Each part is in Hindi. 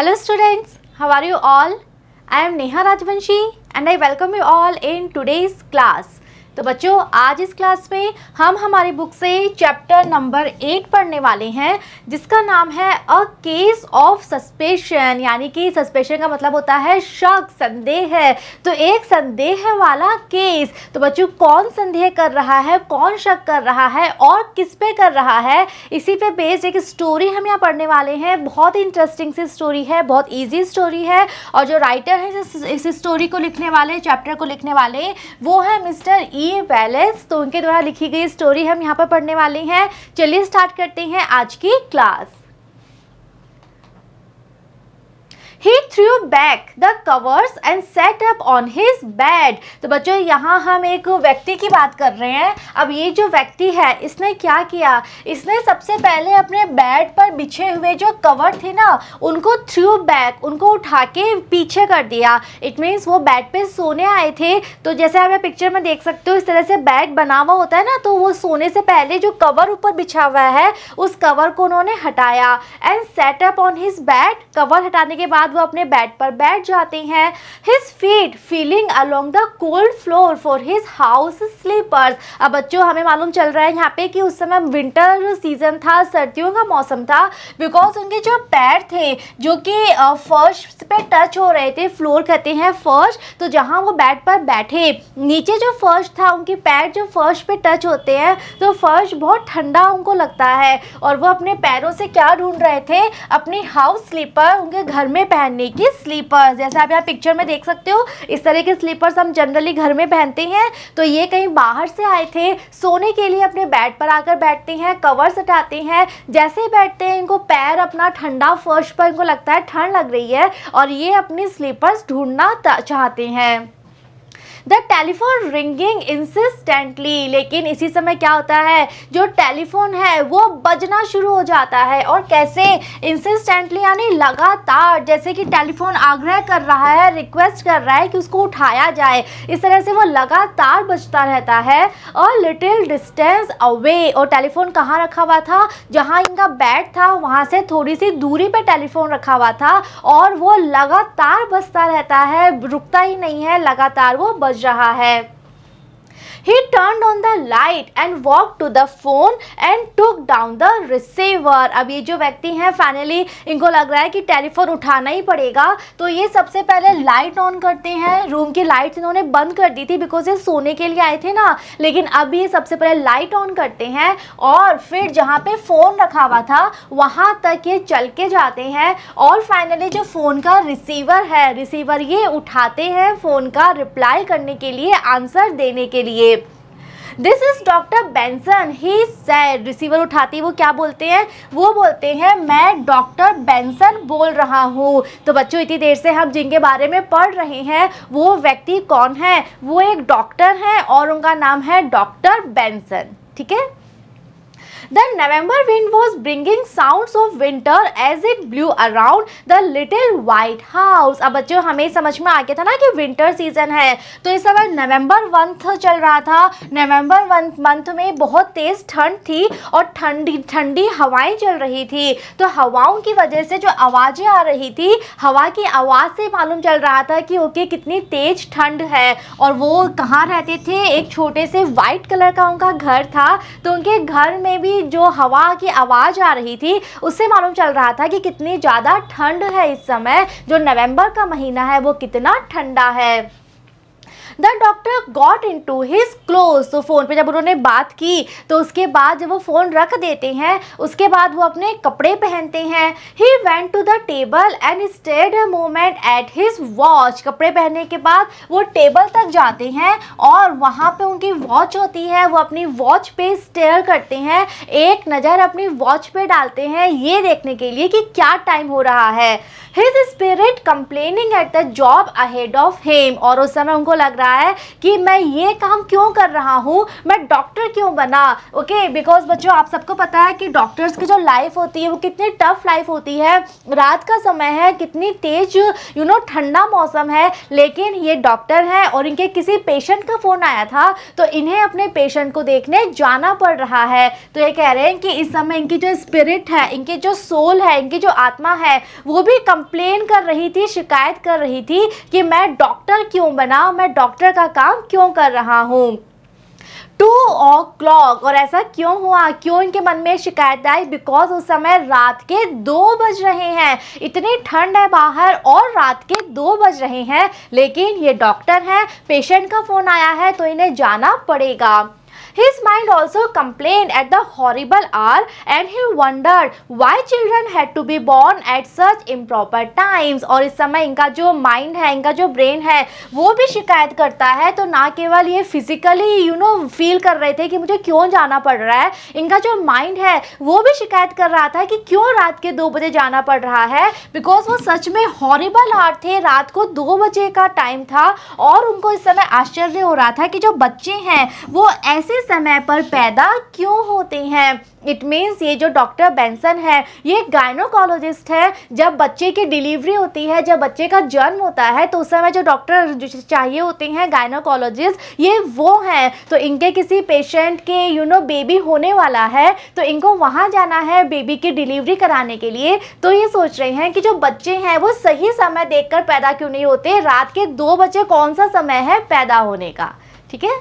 Hello students, how are you all? I am Neha Rajvanshi and I welcome you all in today's class. तो बच्चों आज इस क्लास में हम हमारी बुक से चैप्टर नंबर 8 पढ़ने वाले हैं जिसका नाम है अ केस ऑफ सस्पेशन, यानी कि सस्पेशन का मतलब होता है शक, संदेह है। तो एक संदेह वाला केस। तो बच्चों कौन संदेह कर रहा है, कौन शक कर रहा है और किस पे कर रहा है, इसी पे बेस्ड एक स्टोरी हम यहाँ पढ़ने वाले हैं। बहुत ही इंटरेस्टिंग सी स्टोरी है, बहुत ईजी स्टोरी है और जो राइटर है इस स्टोरी को लिखने वाले, चैप्टर को लिखने वाले, वो है मिस्टर ई वेलेस। तो उनके द्वारा लिखी गई स्टोरी हम यहाँ पर पढ़ने वाले हैं। चलिए स्टार्ट करते हैं आज की class. He threw back the covers and sat up on his bed। तो बच्चों यहाँ हम एक व्यक्ति की बात कर रहे हैं। अब ये जो व्यक्ति है इसने क्या किया, इसने सबसे पहले अपने बेड पर बिछे हुए जो कवर थे ना उनको थ्रू बैक, उनको उठा के पीछे कर दिया। इट मीन्स वो बेड पे सोने आए थे। तो जैसे आप पिक्चर में देख सकते हो इस तरह से बेड बना हुआ होता है ना, तो वो सोने से पहले जो कवर ऊपर बिछा हुआ है उस कवर को उन्होंने हटाया। And set up on his bed, cover हटाने के बाद वो अपने बेड पर बैठ जाते हैं। His feet feeling along the cold floor for his house slippers। अब बच्चों हमें मालूम चल रहा है यहाँ पे कि उस समय विंटर सीजन था, सर्दियों का मौसम था। बिकॉज उनके जो पैर थे जो कि फर्श पे टच हो रहे थे, फ्लोर कहते हैं फर्श, तो जहाँ वो बेड पर बैठे नीचे जो फर्श था, उनके पैर जो फर्श पे टच होते हैं तो फर्श बहुत ठंडा उनको लगता है और वो अपने पैरों से क्या ढूंढ रहे थे, अपनी हाउस स्लीपर, उनके घर में पहनने की स्लीपर्स। जैसे आप यहाँ पिक्चर में देख सकते हो इस तरह के स्लीपर्स हम जनरली घर में पहनते हैं। तो ये कहीं बाहर से आए थे, सोने के लिए अपने बेड पर आकर बैठते हैं, कवर्स हटाते हैं। जैसे ही बैठते हैं इनको पैर अपना ठंडा फर्श पर, इनको लगता है ठंड लग रही है और ये अपनी स्लीपर्स ढूंढना चाहते हैं। द टेलीफोन रिंगिंग इंसिस्टेंटली, लेकिन इसी समय क्या होता है, जो टेलीफोन है वो बजना शुरू हो जाता है। और कैसे, इंसिस्टेंटली यानी लगातार, जैसे कि टेलीफोन आग्रह कर रहा है, रिक्वेस्ट कर रहा है कि उसको उठाया जाए। इस तरह से वो लगातार बजता रहता है। और लिटिल डिस्टेंस अवे, और टेलीफोन कहाँ रखा हुआ था, जहाँ इनका बेड था वहाँ से थोड़ी सी दूरी पे टेलीफोन रखा हुआ था और वो लगातार बजता रहता है, रुकता ही नहीं है, लगातार वो बज रहा है। He turned on the light and walked to the phone and took down the receiver। अब ये जो व्यक्ति हैं फाइनली इनको लग रहा है कि टेलीफोन उठाना ही पड़ेगा, तो ये सबसे पहले लाइट ऑन करते हैं। रूम की लाइट इन्होंने बंद कर दी थी बिकॉज ये सोने के लिए आए थे ना, लेकिन अब ये सबसे पहले लाइट ऑन करते हैं और फिर जहाँ पे फ़ोन रखा हुआ था वहाँ तक ये चल के जाते हैं और फाइनली जो फ़ोन का रिसीवर है, रिसीवर ये उठाते हैं फ़ोन का रिप्लाई करने के लिए, आंसर देने के लिए। This is doctor Benson, he said. Receiver उठाती वो क्या बोलते हैं, वो बोलते हैं मैं डॉक्टर बेंसन बोल रहा हूँ। तो बच्चों इतनी देर से हम जिनके बारे में पढ़ रहे हैं वो व्यक्ति कौन है, वो एक डॉक्टर हैं और उनका नाम है डॉक्टर बेंसन। ठीक है। The November wind was bringing sounds of winter as it blew around the little white house। अब बच्चों हमें समझ में आ गया था ना कि विंटर सीजन है, तो इस समय नवंबर मंथ चल रहा था। नवंबर मंथ में बहुत तेज़ ठंड थी और ठंडी ठंडी हवाएं चल रही थी। तो हवाओं की वजह से जो आवाज़ें आ रही थी, हवा की आवाज़ से मालूम चल रहा था कि ओके कितनी तेज़ ठंड है। और वो कहाँ रहते थे, एक छोटे से वाइट कलर का उनका घर था, तो उनके घर में भी जो हवा की आवाज़ आ रही थी उससे मालूम चल रहा था कि कितनी ज़्यादा ठंड है इस समय, जो नवंबर का महीना है वो कितना ठंडा है। The doctor got into his clothes. तो फ़ोन पे जब उन्होंने बात की तो उसके बाद जब वो फ़ोन रख देते हैं उसके बाद वो अपने कपड़े पहनते हैं। He went to the table and stared a moment at his watch. कपड़े पहनने के बाद वो टेबल तक जाते हैं और वहाँ पे उनकी वॉच होती है, वो अपनी वॉच पे स्टेयर करते हैं, एक नज़र अपनी वॉच पे डालते हैं ये देखने के लिए कि क्या टाइम हो रहा है। His spirit complaining at the job ahead of him. और उस समय उनको लग रहा है कि मैं ये काम क्यों कर रहा हूँ, मैं डॉक्टर क्यों बना। ओके, बिकॉज बच्चों आप सबको पता है कि डॉक्टर्स की जो लाइफ होती है वो कितनी टफ लाइफ होती है। रात का समय है, कितनी तेज ठंडा मौसम है, लेकिन ये डॉक्टर हैं और इनके किसी पेशेंट का फ़ोन आया था तो इन्हें अपने पेशेंट को देखने जाना पड़ रहा है। तो ये कह रहे हैं कि इस समय इनकी जो स्पिरिट है, इनकी जो सोल है, इनकी जो आत्मा है, वो भी कंप्लेन कर रही थी, शिकायत कर रही थी कि मैं डॉक्टर क्यों बना, मैं डॉक्टर का काम क्यों कर रहा हूँ। 2 o'clock, और ऐसा क्यों हुआ, क्यों इनके मन में शिकायत आई, बिकॉज उस समय रात के 2 बज रहे हैं, इतनी ठंड है बाहर और रात के 2 बज रहे हैं, लेकिन ये डॉक्टर हैं, पेशेंट का फ़ोन आया है तो इन्हें जाना पड़ेगा। His mind also complained at the horrible hour and he wondered why children had to be born at such improper times। और इस समय इनका जो माइंड है, इनका जो ब्रेन है, वो भी शिकायत करता है। तो ना केवल ये फिजिकली फील कर रहे थे कि मुझे क्यों जाना पड़ रहा है, इनका जो माइंड है वो भी शिकायत कर रहा था कि क्यों रात के 2 बजे जाना पड़ रहा है, बिकॉज वो सच में हॉरिबल आवर थे, रात को 2 बजे का टाइम था और उनको इस समय आश्चर्य हो रहा था कि जो बच्चे हैं वो ऐसे समय पर पैदा क्यों होते हैं। इट मीन्स ये जो डॉक्टर बेंसन है ये गायनोकोलॉजिस्ट है। जब बच्चे की डिलीवरी होती है, जब बच्चे का जन्म होता है, तो उस समय जो डॉक्टर चाहिए होते हैं गायनोकोलॉजिस्ट, ये वो हैं। तो इनके किसी पेशेंट के बेबी होने वाला है तो इनको वहाँ जाना है बेबी की डिलीवरी कराने के लिए। तो ये सोच रहे हैं कि जो बच्चे हैं वो सही समय देखकर पैदा क्यों नहीं होते, रात के 2 बजे कौन सा समय है पैदा होने का। ठीक है।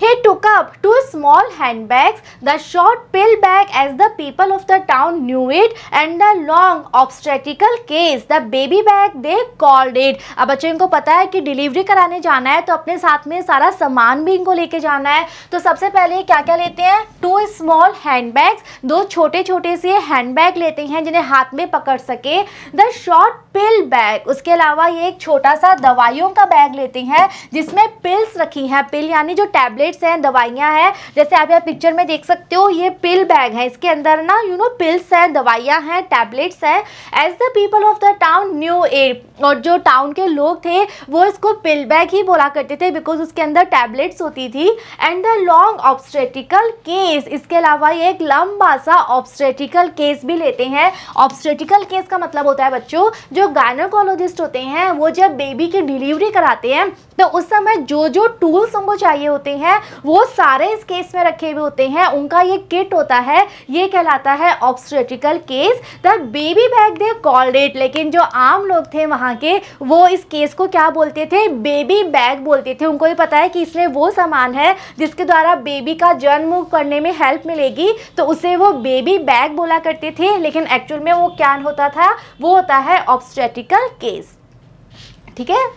He took up 2 small handbags, the short pill bag as the people of the town knew it, and the long obstetrical case, the baby bag they called it। अब बच्चों को पता है कि डिलीवरी कराने जाना है तो अपने साथ में सारा सामान भी इनको लेके जाना है। तो सबसे पहले क्या क्या लेते हैं, 2 small handbags, 2 छोटे छोटे से हैंडबैग लेते हैं जिन्हें हाथ में पकड़ सके। द शॉर्ट पिल बैग, उसके अलावा ये एक छोटा सा दवाइयों का बैग लेते हैं जिसमें पिल्स रखी हैं। पिल यानी जो टैबलेट्स हैं, दवाइयां हैं, जैसे आप यहाँ पिक्चर में देख सकते हो ये पिल बैग है, इसके अंदर ना पिल्स हैं, दवाइयां हैं, टैबलेट्स हैं। As the people of the town knew it, और जो टाउन के लोग थे वो इसको पिल बैग ही बोला करते थे बिकॉज उसके अंदर टैबलेट्स होती थी। And the long obstetrical case, इसके अलावा ये एक लंबा सा ऑब्स्टेट्रिकल केस भी लेते हैं। ऑब्स्टेट्रिकल केस का मतलब होता है बच्चों, जो गायनोकोलॉजिस्ट होते हैं वो जब बेबी की डिलीवरी कराते हैं तो उस समय जो जो टूल्स उनको चाहिए होते हैं वो सारे इस केस में रखे हुए होते हैं, उनका ये किट होता है, ये कहलाता है obstetrical case. The baby bag they called it, लेकिन जो आम लोग थे वहाँ के वो इस केस को क्या बोलते थे, बेबी बैग बोलते थे। उनको ये पता है कि इसमें वो सामान है जिसके द्वारा बेबी का जन्म करने में हेल्प मिलेगी, तो उसे वो बेबी बैग बोला करते थे, लेकिन एक्चुअल में वो क्या होता था, वो होता है ऑब्स्टेट्रिकल केस। ठीक है।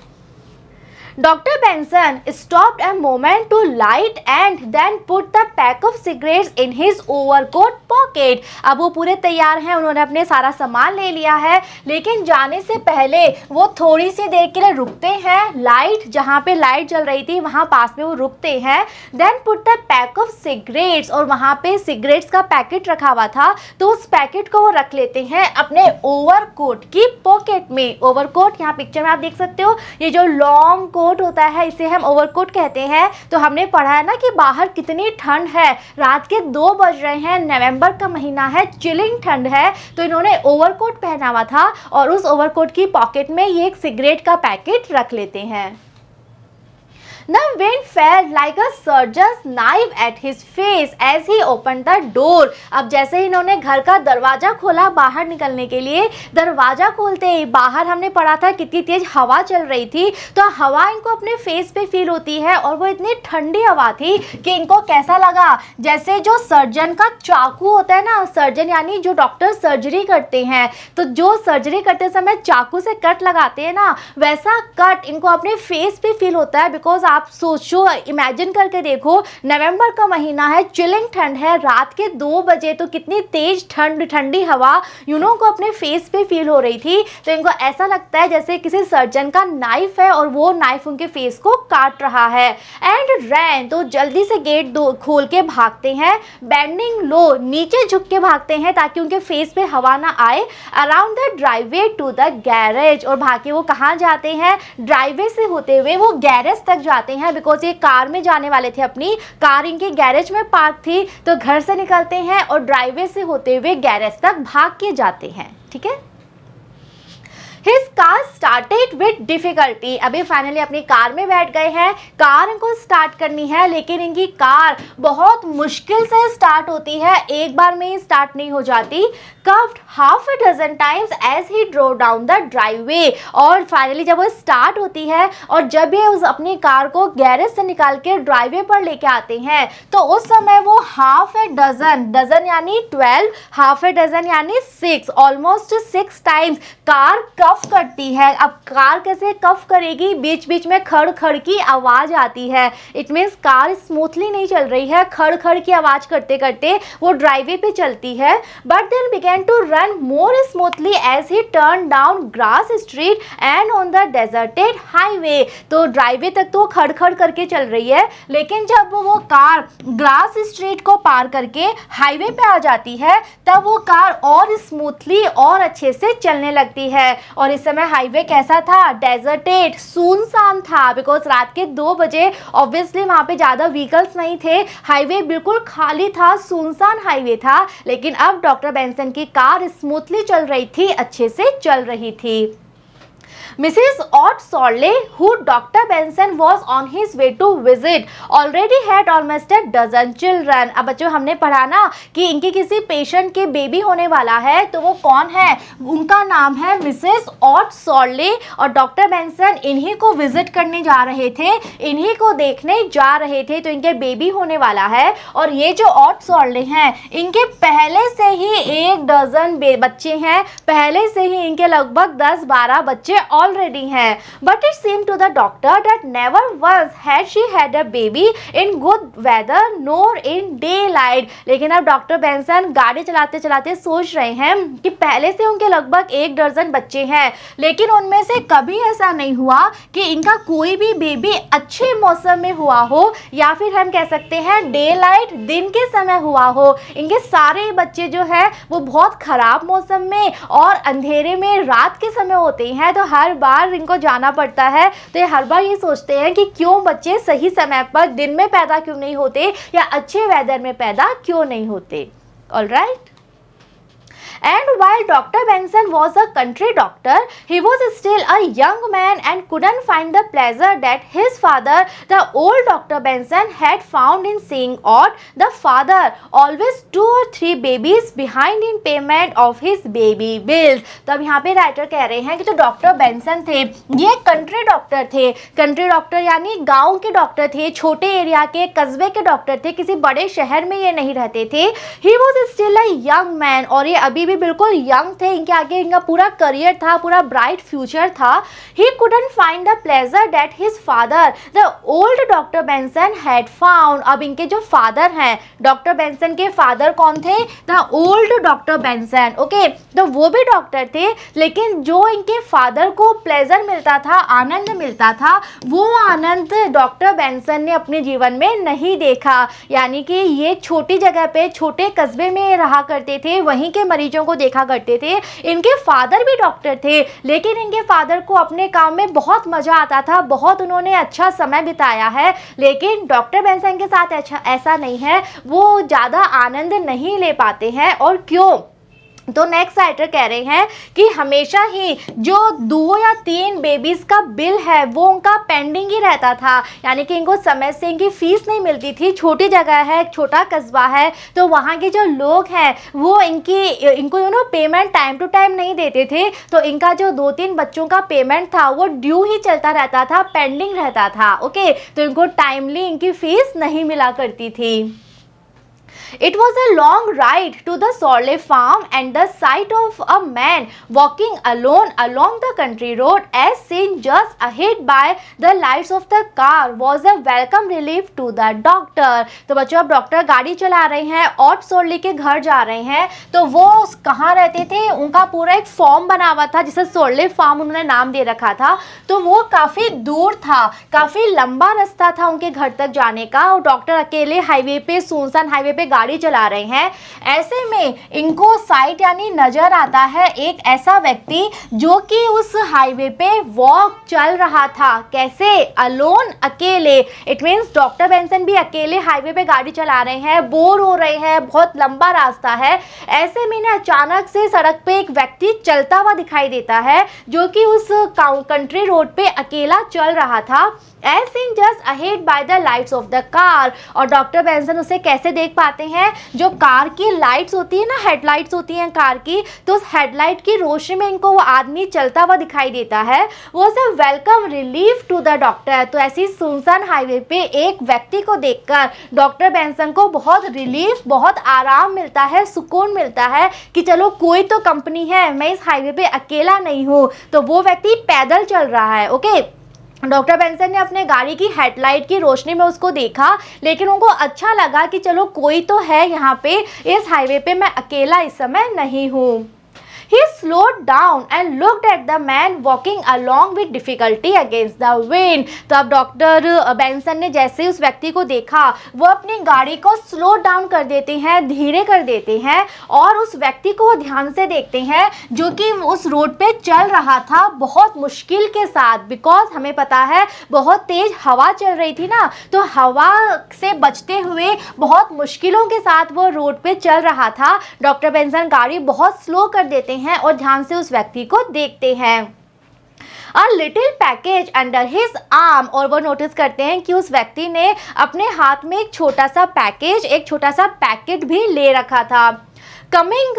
Dr. Benson stopped a moment to light and then put the pack of cigarettes in his overcoat pocket। अब वो पूरे तैयार हैं, उन्होंने अपने सारा सामान ले लिया है, लेकिन जाने से पहले वो थोड़ी सी देर के लिए रुकते हैं। लाइट, जहाँ पे लाइट जल रही थी वहाँ पास में वो रुकते हैं। Then put the pack of cigarettes, और वहाँ पे सिगरेट्स का पैकेट रखा हुआ था तो उस पैकेट को वो रख लेते हैं अपने ओवरकोट की पॉकेट में। ओवरकोट यहाँ पिक्चर में आप देख सकते हो, ये जो लॉन्ग कोट होता है इसे हम ओवरकोट कहते हैं। तो हमने पढ़ा है ना कि बाहर कितनी ठंड है, रात के 2 बज रहे हैं, नवंबर का महीना है, चिलिंग ठंड है, तो इन्होंने ओवरकोट पहना हुआ था और उस ओवरकोट की पॉकेट में ये एक सिगरेट का पैकेट रख लेते हैं। The wind fell like a surgeon's knife at his face as he opened the door। अब जैसे ही इन्होंने घर का दरवाजा खोला बाहर निकलने के लिए, दरवाजा खोलते ही बाहर हमने पढ़ा था कितनी तेज हवा चल रही थी, तो हवा इनको अपने फेस पे फील होती है और वो इतनी ठंडी हवा थी कि इनको कैसा लगा जैसे जो सर्जन का चाकू होता है ना, सर्जन यानी जो डॉक्टर सर्जरी करते हैं, तो जो सर्जरी करते समय चाकू से कट लगाते हैं ना, वैसा कट इनको अपने फेस पे फील होता है। बिकॉज आप सोचो, इमेजिन करके देखो, नवंबर का महीना है, चिलिंग ठंड है, रात के 2 बजे, तो कितनी तेज ठंडी हवा को अपने फेस पे फील हो रही थी। तो इनको ऐसा लगता है जैसे किसी सर्जन का नाइफ है और वो नाइफ उनके फेस को काट रहा है। एंड रैन, तो जल्दी से गेट खोल के भागते हैं, बेंडिंग लो, नीचे झुक के भागते हैं ताकि उनके फेस पे हवा ना आए, around the driveway to the garage. और भागे वो कहाँ जाते हैं, ड्राइववे से होते हुए वो गैरेज तक जाते हैं, बिकॉज ये कार में जाने वाले थे, अपनी कार इनके गैरेज में पार्क थी। तो घर से निकलते हैं और ड्राइववे से होते हुए गैरेज तक भाग के जाते हैं। ठीक है। His car started with difficulty। अभी फाइनली अपनी कार में बैठ गए हैं, कार इनको स्टार्ट करनी है, लेकिन इनकी कार बहुत मुश्किल से स्टार्ट होती है, एक बार में ही स्टार्ट नहीं हो जाती। Curved half a dozen times as he drove down the driveway। और फाइनली जब वो स्टार्ट होती है और जब ये उस अपनी कार को गैरेज से निकाल के ड्राइववे पर लेके आते हैं, तो उस समय वो हाफ ए डजन यानी 12, हाफ ए डजन यानी 6, ऑलमोस्ट 6 टाइम्स कार कफ करती है। अब कार कैसे कफ करेगी, बीच बीच में खड़ खड़ की आवाज आती है। इट मीन्स कार स्मूथली नहीं चल रही है, खड़ खड़ की आवाज करते करते वो ड्राइववे पे चलती है। But then began to run more smoothly as he turned down grass street and on the deserted highway। तो ड्राइववे तक तो खड़ खड़ करके चल रही है, लेकिन जब वो कार ग्रास स्ट्रीट को पार करके हाईवे पे आ जाती है, तब वो कार और स्मूथली और अच्छे से चलने लगती है। और इस समय हाईवे कैसा था, डेजर्टेड, सुनसान था, बिकॉज रात के 2 बजे ऑब्वियसली वहाँ पे ज़्यादा व्हीकल्स नहीं थे, हाईवे बिल्कुल खाली था, सुनसान हाईवे था। लेकिन अब डॉक्टर बेंसन की कार स्मूथली चल रही थी, अच्छे से चल रही थी। Mrs. Ott-Soley, who Dr. Benson was on his way to visit, already had almost a dozen children। अब बच्चों हमने पढ़ा ना कि इनके किसी पेशेंट के बेबी होने वाला है, तो वो कौन है, उनका नाम है मिसेस Ott-Soley। और डॉक्टर बेंसन इन्हीं को विजिट करने जा रहे थे, इन्हीं को देखने जा रहे थे, तो इनके बेबी होने वाला है। और ये जो Ott-Soley हैं, इनके पहले से ही 1 डजन बच्चे हैं, पहले से ही इनके लगभग 10-12 बच्चे already हैं। But it seemed to the doctor that never once had she had a baby in good weather nor in daylight। लेकिन अब डॉक्टर बेंसन गाड़ी चलाते चलाते सोच रहे हैं कि पहले से उनके लगभग 1 दर्जन बच्चे हैं, लेकिन उनमें से कभी ऐसा नहीं हुआ कि इनका कोई भी बेबी अच्छे मौसम में हुआ हो, या फिर हम कह सकते हैं डे लाइट, दिन के समय हुआ हो। इनके सारे बच्चे जो है वो बहुत खराब मौसम में और अंधेरे में रात के समय होते हैं, तो हर बार इनको जाना पड़ता है। तो ये हर बार ये सोचते हैं कि क्यों बच्चे सही समय पर दिन में पैदा क्यों नहीं होते, या अच्छे वेदर में पैदा क्यों नहीं होते। Alright. And while Dr. Benson was a country doctor, he was still a young man and couldn't find the pleasure that his father, the old Dr. Benson, had found in seeing Ott, the father, always 2 or 3 babies behind in payment of his baby bills। तो अब यहाँ पे राइटर कह रहे हैं कि जो डॉक्टर बेंसन थे, ये कंट्री डॉक्टर थे। कंट्री डॉक्टर यानी गाँव के डॉक्टर थे, छोटे एरिया के, कस्बे के डॉक्टर थे, किसी बड़े शहर में ये नहीं रहते थे। He was still a young man, और ये अभी भी बिल्कुल यंग थे, इनके आगे इनका पूरा करियर था, पूरा ब्राइट फ्यूचर था। He couldn't find the pleasure that his father, the old Dr. Benson, had found। अब इनके जो फादर हैं, डॉक्टर बेंसन के फादर कौन थे, the old doctor Benson. Okay, तो वो भी डॉक्टर थे, लेकिन जो इनके फादर को प्लेजर मिलता था, आनंद मिलता था, वो आनंद डॉक्टर बेंसन ने अपने जीवन में नहीं देखा। यानी कि ये छोटी जगह पे, छोटे कस्बे में रहा करते थे, वहीं के मरीजों को देखा करते थे। इनके फादर भी डॉक्टर थे, लेकिन इनके फादर को अपने काम में बहुत मजा आता था, बहुत उन्होंने अच्छा समय बिताया है। लेकिन डॉक्टर बेंसन के साथ ऐसा नहीं है, वो ज़्यादा आनंद नहीं ले पाते हैं। और क्यों, तो नेक्स्ट राइटर कह रहे हैं कि हमेशा ही जो 2 या 3 बेबीज़ का बिल है वो उनका पेंडिंग ही रहता था, यानी कि इनको समय से इनकी फ़ीस नहीं मिलती थी। छोटी जगह है, छोटा कस्बा है, तो वहाँ के जो लोग हैं वो इनको पेमेंट टाइम टू टाइम नहीं देते थे। तो इनका जो 2-3 बच्चों का पेमेंट था वो ड्यू ही चलता रहता था, पेंडिंग रहता था। ओके, तो इनको टाइमली इनकी फ़ीस नहीं मिला करती थी। It was a long ride to the Sorley farm, and the sight of a man walking alone along the country road, as seen just ahead by the lights of the car, was a welcome relief to the doctor. तो बच्चों, अब डॉक्टर गाड़ी चला रहे हैं और सोरली के घर जा रहे हैं। तो वो कहाँ रहते थे, उनका पूरा एक फॉर्म बना हुआ था जिसे सोरली फार्म उन्होंने नाम दे रखा था। तो वो काफ़ी दूर था, काफ़ी लंबा रास्ता था उनके घर तक जाने का, और डॉक्टर अकेले हाईवे पे, सुनसान हाईवे पे गाड़ी चला रहे हैं। ऐसे में इनको साइट यानी नज़र आता है एक ऐसा व्यक्ति जो कि उस हाईवे पे वॉक चल रहा था। कैसे? अलोन, अकेले। इट मीन्स डॉक्टर बेंसन भी अकेले हाईवे पे गाड़ी चला रहे हैं, बोर हो रहे हैं, बहुत लंबा रास्ता है। ऐसे में ना अचानक से सड़क पे एक व्यक्ति चलता हुआ दिखाई देता है जो कि उस कंट्री रोड पे अकेला चल रहा था। As seen just ahead by the lights of the car, और डॉक्टर बेंसन उसे कैसे देख पाते हैं? जो कार की लाइट्स होती है ना, हेडलाइट्स होती हैं कार की, तो उस हेडलाइट की रोशनी में इनको वो आदमी चलता हुआ दिखाई देता है। वो से welcome relief to the doctor. तो ऐसी सुनसान हाईवे पे एक व्यक्ति को देखकर डॉक्टर बेंसन को बहुत रिलीफ, बहुत आराम मिलता है, सुकून मिलता है कि चलो कोई तो कंपनी है, मैं इस हाईवे पे अकेला नहीं हूँ। तो वो व्यक्ति पैदल चल रहा है। ओके, डॉक्टर बेंसन ने अपने गाड़ी की हेडलाइट की रोशनी में उसको देखा, लेकिन उनको अच्छा लगा कि चलो कोई तो है यहाँ पे, इस हाईवे पे मैं अकेला इस समय नहीं हूँ। He slowed down and looked at the man walking along with difficulty against the wind. तो अब डॉक्टर बेंसन ने जैसे उस व्यक्ति को देखा, वो अपनी गाड़ी को स्लो डाउन कर देते हैं, धीरे कर देते हैं, और उस व्यक्ति को ध्यान से देखते हैं जो कि उस रोड पे चल रहा था बहुत मुश्किल के साथ। बिकॉज हमें पता है बहुत तेज हवा चल रही थी ना, तो हवा से बचते हुए बहुत मुश्किलों के साथ वो रोड पे चल रहा था। डॉक्टर बेंसन गाड़ी बहुत स्लो कर देते हैं और ध्यान से उस व्यक्ति को देखते हैं। A little package under his arm, और वो नोटिस करते हैं कि उस व्यक्ति ने अपने हाथ में एक छोटा सा पैकेज, एक छोटा सा पैकेट भी ले रखा था। Coming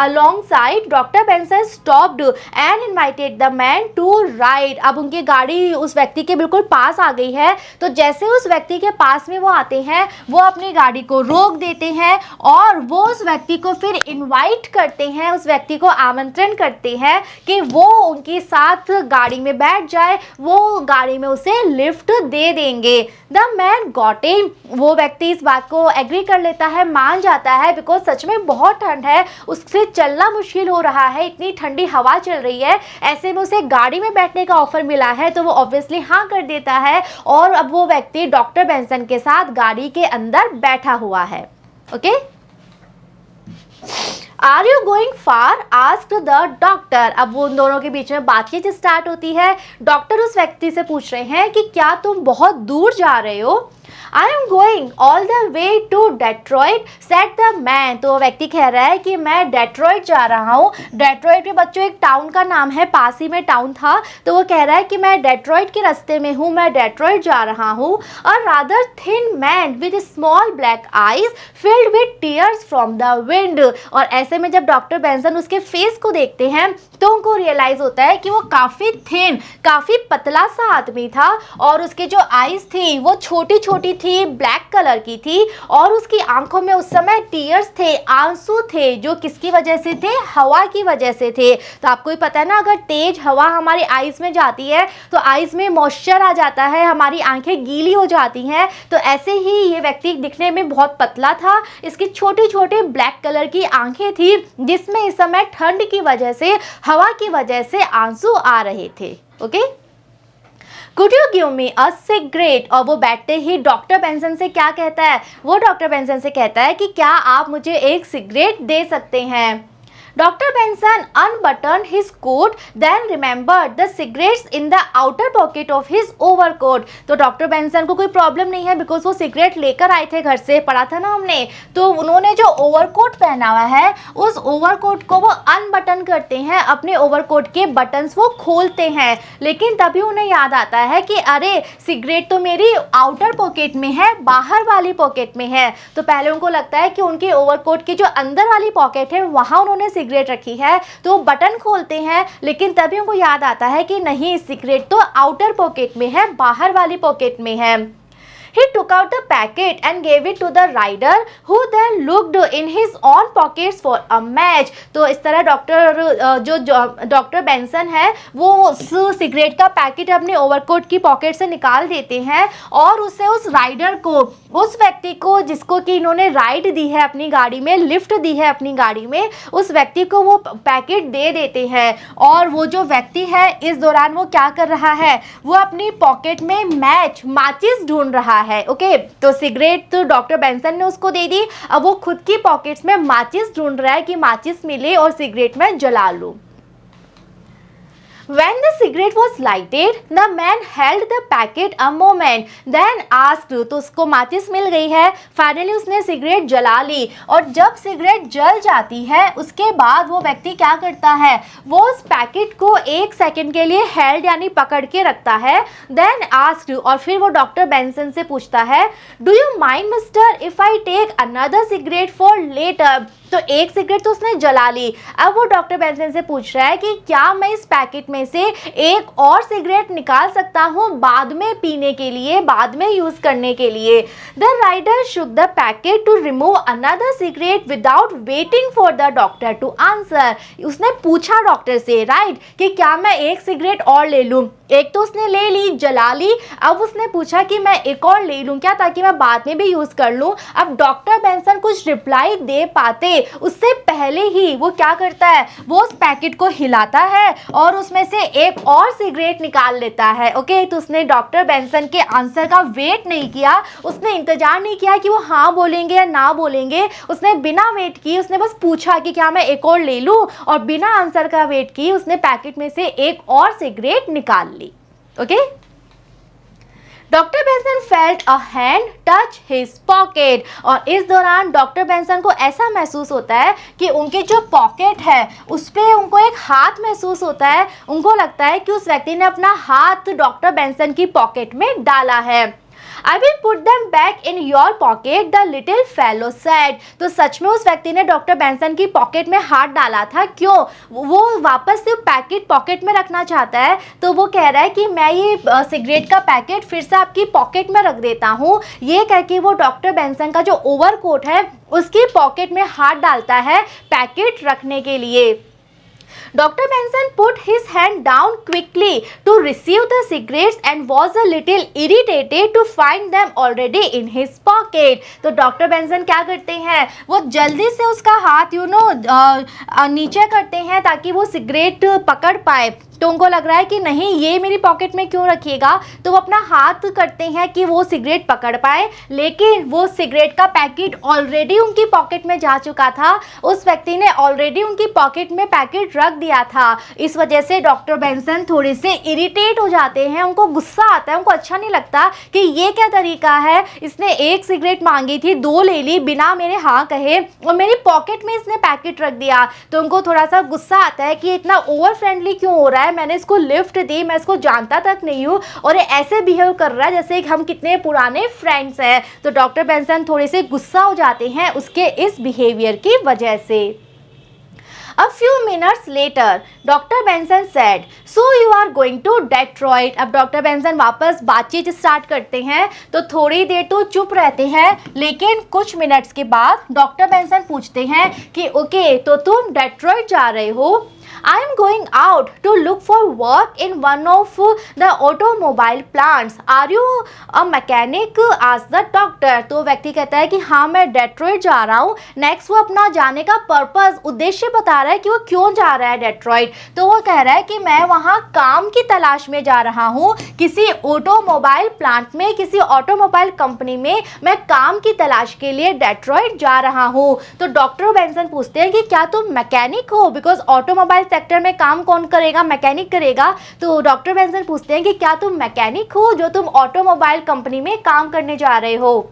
alongside, Dr. Benson stopped and invited the man to ride. अब उनकी गाड़ी उस व्यक्ति के बिल्कुल पास आ गई है। तो जैसे उस व्यक्ति के पास में वो आते हैं, वो अपनी गाड़ी को रोक देते हैं और वो उस व्यक्ति को फिर इनवाइट करते हैं, उस व्यक्ति को आमंत्रण करते हैं कि वो उनके साथ गाड़ी में बैठ जाए, वो गाड़ी में उसे लिफ्ट दे देंगे। द मैन गॉट इन, वो व्यक्ति इस बात को एग्री कर लेता है, मान जाता है, बिकॉज सच में बहुत ठंड है, उससे चलना मुश्किल हो रहा है, इतनी ठंडी हवा चल रही है। ऐसे में उसे गाड़ी में बैठने का ऑफर मिला है तो वो ऑब्वियसली हाँ कर देता है, और अब वो व्यक्ति डॉक्टर बेंसन के साथ गाड़ी के अंदर बैठा हुआ है। Okay, are you going far? Asked the doctor. अब वो उन दोनों के बीच में बातचीत स्टार्ट होती है। डॉक्टर उस व्यक्ति से पूछ रहे हैं कि क्या तुम बहुत दूर जा रहे हो? I am going all the way to Detroit, said the man. तो व्यक्ति कह रहा है कि मैं डेट्रॉइट जा रहा हूँ। डेट्रॉइट भी बच्चों एक टाउन का नाम है, पास ही में टाउन था। तो वो कह रहा है कि मैं डेट्रॉइट के रास्ते में हूँ, मैं डेट्रॉइट जा रहा हूँ। और rather thin man with small black eyes filled with tears from the wind. और ऐसे में जब डॉक्टर बेंसन उसके फेस को देखते हैं तो उनको रियलाइज होता है कि वो काफ़ी थिन, काफ़ी पतला सा आदमी था, और उसके जो आईज थी वो छोटी छोटी थी, ब्लैक कलर की थी, और उसकी आंखों में उस समय टीयर्स थे, आंसू थे, जो किसकी वजह से थे? हवा की वजह से थे। तो आपको ही पता है ना, अगर तेज हवा हमारी आईज में जाती है तो आईज में मॉइस्चर आ जाता है, हमारी आंखें गीली हो जाती हैं। तो ऐसे ही ये व्यक्ति दिखने में बहुत पतला था, इसकी छोटी छोटी ब्लैक कलर की आंखें थी, जिसमें इस समय ठंड की वजह से, हवा की वजह से आंसू आ रहे थे। Okay, could you give me a cigarette? और वो बैठते ही डॉक्टर बेंसन से क्या कहता है? वो डॉक्टर बेंसन से कहता है कि क्या आप मुझे एक सिगरेट दे सकते हैं? Dr. Benson unbuttoned his coat, then remembered the cigarettes in the outer pocket of his overcoat. तो डॉक्टर बेंसन को कोई प्रॉब्लम नहीं है, बिकॉज वो सिगरेट लेकर आए थे घर से, पढ़ा था ना हमने। तो उन्होंने जो ओवरकोट पहना हुआ है, उस ओवरकोट को वो अनबटन करते हैं, अपने ओवरकोट के बटन्स वो खोलते हैं। लेकिन तभी उन्हें याद आता है कि अरे सिगरेट तो मेरी आउटर पॉकेट में है, बाहर वाली पॉकेट में है। तो पहले उनको लगता है कि उनके ओवरकोट की जो अंदर वाली पॉकेट है वहाँ उन्होंने सिगरेट रखी है, तो बटन खोलते हैं। लेकिन तभी उनको याद आता है कि नहीं, सिगरेट तो आउटर पॉकेट में है, बाहर वाली पॉकेट में है। He took out the packet and gave it to the rider, who then looked in his own pockets for a match. तो इस तरह डॉक्टर बेंसन है वो उस सिगरेट का पैकेट अपने ओवरकोट की पॉकेट से निकाल देते हैं और उसे उस राइडर को, उस व्यक्ति को जिसको कि इन्होंने राइड दी है अपनी गाड़ी में, लिफ्ट दी है अपनी गाड़ी में, उस व्यक्ति को वो पैकेट दे देते हैं। और वो जो व्यक्ति है इस दौरान वो क्या कर रहा है, वो अपनी पॉकेट में माचिस ढूंढ रहा है। ओके, तो सिगरेट तो डॉक्टर बेंसन ने उसको दे दी, अब वो खुद की पॉकेट्स में माचिस ढूंढ रहा है कि माचिस मिले और सिगरेट में जला लूं। When the cigarette was lighted, the man held the packet a moment, then asked, तो उसको माचिस मिल गई है, फाइनली उसने सिगरेट जला ली। और जब सिगरेट जल जाती है उसके बाद वो व्यक्ति क्या करता है, वो उस पैकेट को 1 सेकंड के लिए हेल्ड यानी पकड़ के रखता है। देन आस्क्ड, और फिर वो डॉक्टर बेंसन से पूछता है, do you mind mister if I take another cigarette for later. तो एक सिगरेट तो उसने जला ली, अब वो डॉक्टर बेंसन से पूछ रहा है कि क्या मैं इस पैकेट में से एक और सिगरेट निकाल सकता हूँ बाद में पीने के लिए, बाद में यूज करने के लिए। The rider shook the packet to remove another cigarette without waiting for the doctor to answer. उसने पूछा डॉक्टर से, राइट, कि क्या मैं एक सिगरेट और ले लूँ। एक तो उसने ले ली, जला ली, अब उसने पूछा कि मैं एक और ले लूँ क्या, ताकि मैं बाद में भी यूज कर लूँ। अब डॉक्टर बेंसन कुछ रिप्लाई दे पाते उससे पहले ही वो क्या करता है, वो उस पैकेट को हिलाता है और उसमें से एक और सिगरेट निकाल लेता है। ओके, तो उसने डॉक्टर बेंसन के आंसर का वेट नहीं किया, उसने इंतजार नहीं किया कि वो हाँ बोलेंगे या ना बोलेंगे, उसने बिना वेट किए उसने बस पूछा कि क्या मैं एक और ले लूँ, और बिना आंसर का वेट किए उसने पैकेट में से एक और सिगरेट निकाल ली। Okay, doctor Benson felt a hand touch his pocket, और इस दौरान डॉक्टर बेंसन को ऐसा महसूस होता है कि उनके जो पॉकेट है उस पर उनको एक हाथ महसूस होता है। उनको लगता है कि उस व्यक्ति ने अपना हाथ डॉक्टर बेंसन की पॉकेट में डाला है। I will put them back in your pocket, the little fellow said। तो सच में उस व्यक्ति ने डॉक्टर बेंसन की पॉकेट में हाथ डाला था। क्यों? वो वापस से पैकेट पॉकेट में रखना चाहता है, तो वो कह रहा है कि मैं ये सिगरेट का पैकेट फिर से आपकी पॉकेट में रख देता हूँ। ये कह के वो डॉक्टर बेंसन का जो ओवरकोट है उसकी पॉकेट में हाथ डालता है पैकेट रखने के लिए। Dr. Benson put his hand down quickly to receive the cigarettes and was a little irritated to find them already in his pocket। तो डॉक्टर बेंसन क्या करते हैं, वो जल्दी से उसका हाथ नीचे करते हैं ताकि वो सिगरेट पकड़ पाए। तो उनको लग रहा है कि नहीं, ये मेरी पॉकेट में क्यों रखिएगा, तो वो अपना हाथ करते हैं कि वो सिगरेट पकड़ पाए, लेकिन वो सिगरेट का पैकेट ऑलरेडी उनकी पॉकेट में जा चुका था। उस व्यक्ति ने ऑलरेडी उनकी पॉकेट में पैकेट रख दिया था। इस वजह से डॉक्टर बेंसन थोड़े से इरिटेट हो जाते हैं, उनको गुस्सा आता है, उनको अच्छा नहीं लगता कि ये क्या तरीका है, इसने एक सिगरेट मांगी थी, 2 ले ली बिना मेरे हाँ कहे और मेरी पॉकेट में इसने पैकेट रख दिया। तो उनको थोड़ा सा गुस्सा आता है कि इतना ओवर फ्रेंडली क्यों हो रहा है, मैंने इसको लिफ्ट दी, मैं इसको जानता तक नहीं हूँ और ये ऐसे बिहेव कर रहा है जैसे हम कितने पुराने फ्रेंड्स हैं। तो डॉक्टर बेंसन थोड़े से गुस्सा हो जाते हैं उसके इस बिहेवियर की वजह से। A few minutes later, Dr. Benson said, "So you are going to Detroit?" अब डॉक्टर बेंसन वापस बातचीत स्टार्ट करते हैं, तो थोड़ी देर तो चुप रहते हैं, लेकिन कुछ मिनट्स के बाद डॉक्टर बेंसन पूछते हैं कि ओके, तो तुम डेट्रॉइट जा रहे हो? I am going out to look for work in one of the automobile plants. Are you a mechanic? asked the doctor। तो व्यक्ति कहता है कि हाँ, मैं डेट्रॉइट जा रहा हूँ। नेक्स्ट वो अपना जाने का पर्पस, उद्देश्य बता रहा है कि वो क्यों जा रहा है डेट्रॉइट। तो वो कह रहा है कि मैं वहाँ काम की तलाश में जा रहा हूँ, किसी ऑटोमोबाइल प्लांट में, किसी ऑटोमोबाइल कंपनी में मैं काम की तलाश के लिए डेट्रॉइट जा रहा हूँ। तो डॉक्टर बेंसन पूछते हैं कि क्या तुम मैकेनिक हो, बिकॉज ऑटोमोबाइल सेक्टर में काम कौन करेगा, मैकेनिक करेगा। तो डॉक्टर बेंसन पूछते हैं कि क्या तुम मैकेनिक हो जो तुम ऑटोमोबाइल कंपनी में काम करने जा रहे हो।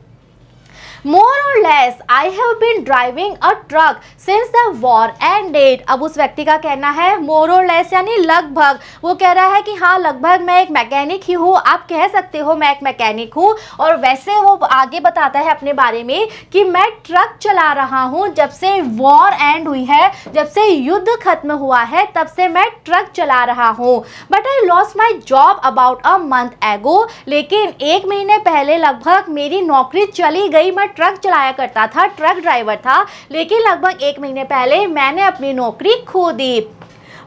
More or less I have been driving a truck since the war ended. अब उस व्यक्ति का कहना है मोर और लेस यानी लगभग, वो कह रहा है कि हाँ लगभग मैं एक मैकेनिक ही हूँ, आप कह सकते हो मैं एक मैकेनिक हूँ। और वैसे वो आगे बताता है अपने बारे में कि मैं ट्रक चला रहा हूँ जब से वॉर एंड हुई है, जब से युद्ध खत्म हुआ है तब से मैं ट्रक चला रहा हूँ। But I lost my job about a month एगो, लेकिन एक महीने पहले लगभग मेरी नौकरी चली गई। मैं ट्रक चलाया करता था, ट्रक ड्राइवर था, लेकिन लगभग एक महीने पहले मैंने अपनी नौकरी खो दी।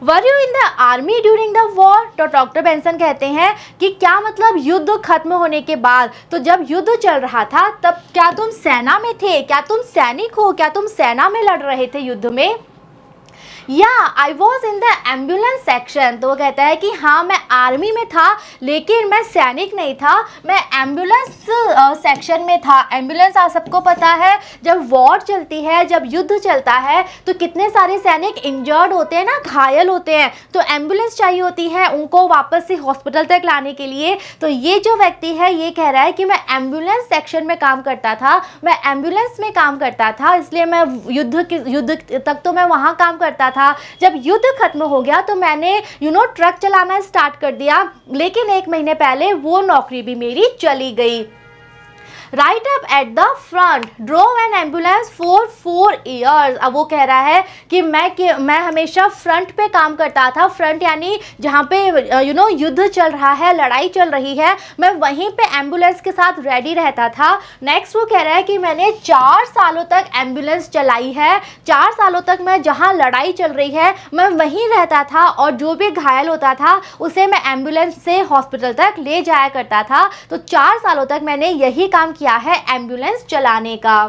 Were you in the army during the war? तो डॉक्टर बेंसन कहते हैं कि क्या मतलब युद्ध खत्म होने के बाद, तो जब युद्ध चल रहा था तब क्या तुम सेना में थे, क्या तुम सैनिक हो, क्या तुम सेना में लड़ रहे थे युद्ध में? या I was in the ambulance section. तो वो कहता है कि हाँ मैं आर्मी में था लेकिन मैं सैनिक नहीं था, मैं एम्बुलेंस सेक्शन में था। एम्बुलेंस आप सबको पता है जब वॉर चलती है, जब युद्ध चलता है तो कितने सारे सैनिक इंजर्ड होते हैं ना, घायल होते हैं, तो एम्बुलेंस चाहिए होती है उनको वापस से हॉस्पिटल तक लाने के लिए। तो ये जो व्यक्ति है ये कह रहा है कि मैं एम्बुलेंस सेक्शन में काम करता था, मैं एम्बुलेंस में काम करता था, इसलिए मैं युद्ध तक तो मैं वहाँ काम करता था। जब युद्ध खत्म हो गया तो मैंने ट्रक चलाना स्टार्ट कर दिया, लेकिन एक महीने पहले वो नौकरी भी मेरी चली गई। Right up at the front drove N ambulance for 4 years। अब वो कह रहा है कि मैं हमेशा फ्रंट पे काम करता था। फ्रंट यानी जहाँ पे युद्ध चल रहा है, लड़ाई चल रही है, मैं वहीं पे एम्बुलेंस के साथ रेडी रहता था। नेक्स्ट वो कह रहा है कि मैंने 4 सालों तक एम्बुलेंस चलाई है, 4 सालों तक मैं जहाँ लड़ाई चल रही है मैं वहीं रहता था और जो भी घायल होता था उसे मैं एम्बुलेंस से हॉस्पिटल तक ले जाया करता था। तो 4 सालों तक मैंने यही काम किया है एम्बुलेंस चलाने का।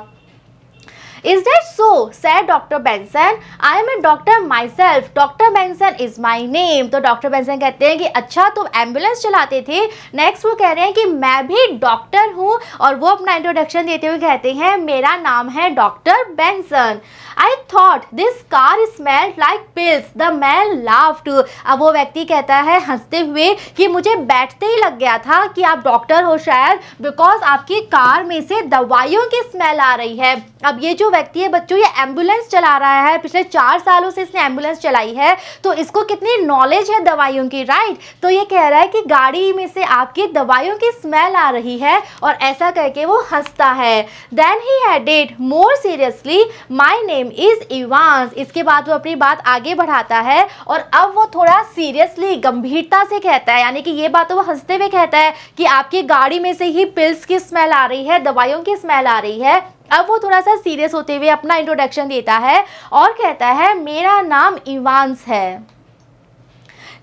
Is that so? said Dr. Benson. I am a doctor myself. Dr. Benson is my name. तो डॉक्टर बेंसन कहते हैं कि अच्छा तुम एम्बुलेंस चलाते थे। नेक्स्ट वो कह रहे हैं कि मैं भी डॉक्टर हूँ और वो अपना इंट्रोडक्शन देते हुए कहते हैं मेरा नाम है doctor Benson. I thought this car smelled like pills. The man laughed. अब वो व्यक्ति कहता है हंसते हुए कि मुझे बैठते ही लग गया था कि आप डॉक्टर हो शायद, बिकॉज आपकी कार में से दवाइयों की स्मेल आ रही है। अब ये जो व्यक्ति है बच्चों ये एम्बुलेंस चला रहा है, पिछले 4 सालों से इसने एम्बुलेंस चलाई है, तो इसको कितनी नॉलेज है दवाइयों की, राइट। तो ये कह रहा है कि गाड़ी में से आपकी दवाइयों की स्मेल आ रही है और ऐसा करके वो हंसता है। Then he added more seriously my name is Evans. इसके बाद वो अपनी बात आगे बढ़ाता है और अब वो थोड़ा सीरियसली गंभीरता से कहता है, यानी कि ये बात वो हंसते हुए कहता है कि आपकी गाड़ी में से ही पिल्स की स्मेल आ रही है, दवाइयों की स्मेल आ रही है। अब वो थोड़ा सा सीरियस होते हुए अपना इंट्रोडक्शन देता है और कहता है मेरा नाम इवांस है।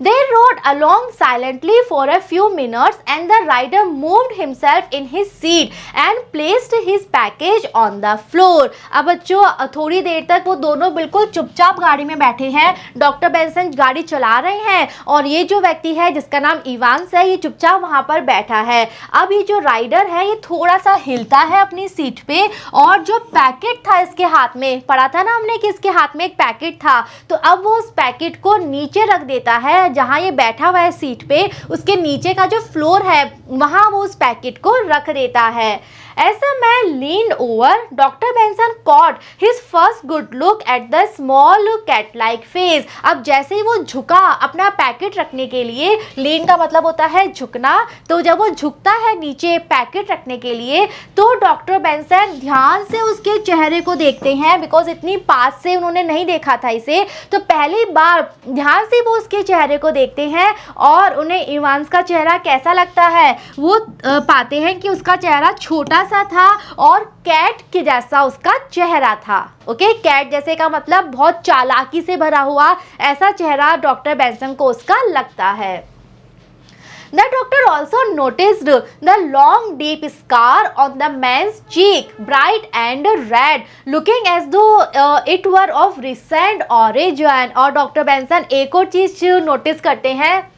They rode along silently for a few minutes and the rider moved himself in his seat and placed his package on the floor। अब बच्चों थोड़ी देर तक वो दोनों बिल्कुल चुपचाप गाड़ी में बैठे हैं। डॉक्टर बेंसन गाड़ी चला रहे हैं और ये जो व्यक्ति है जिसका नाम इवांस है ये चुपचाप वहाँ पर बैठा है। अब ये जो राइडर है ये थोड़ा सा हिलता है अपनी सीट पे और जो पैकेट था इसके हाथ में, पढ़ा था ना हमने कि इसके हाथ में एक पैकेट था, तो अब वो उस पैकेट को नीचे रख देता है जहाँ ये बैठा हुआ है सीट पे, उसके नीचे का जो फ्लोर है वहाँ वो उस पैकेट को रख देता है। ऐसा मैं lean over doctor Benson caught his first good look at the small cat like face. अब जैसे ही वो झुका अपना पैकेट रखने के लिए, लीन का मतलब होता है झुकना, तो जब वो झुकता है नीचे पैकेट रखने के लिए तो डॉक्टर बेंसन ध्यान से उसके चेहरे को देखते हैं, बिकॉज इतनी पास से उन्होंने नहीं देखा था इसे, तो पहली बार ध्यान से वो उसके चेहरे को देखते हैं और उन्हें इवांस का चेहरा कैसा लगता है वो पाते हैं कि उसका चेहरा छोटा सा था और कैट के जैसा उसका चेहरा था। ओके, कैट जैसे का मतलब बहुत चालाकी से भरा हुआ, ऐसा चेहरा डॉक्टर बेंसन को उसका लगता है। The doctor also noticed the long deep scar on the man's cheek, bright and red, looking as though it were of recent origin। और डॉक्टर बेंसन एक और चीज नोटिस करते हैं,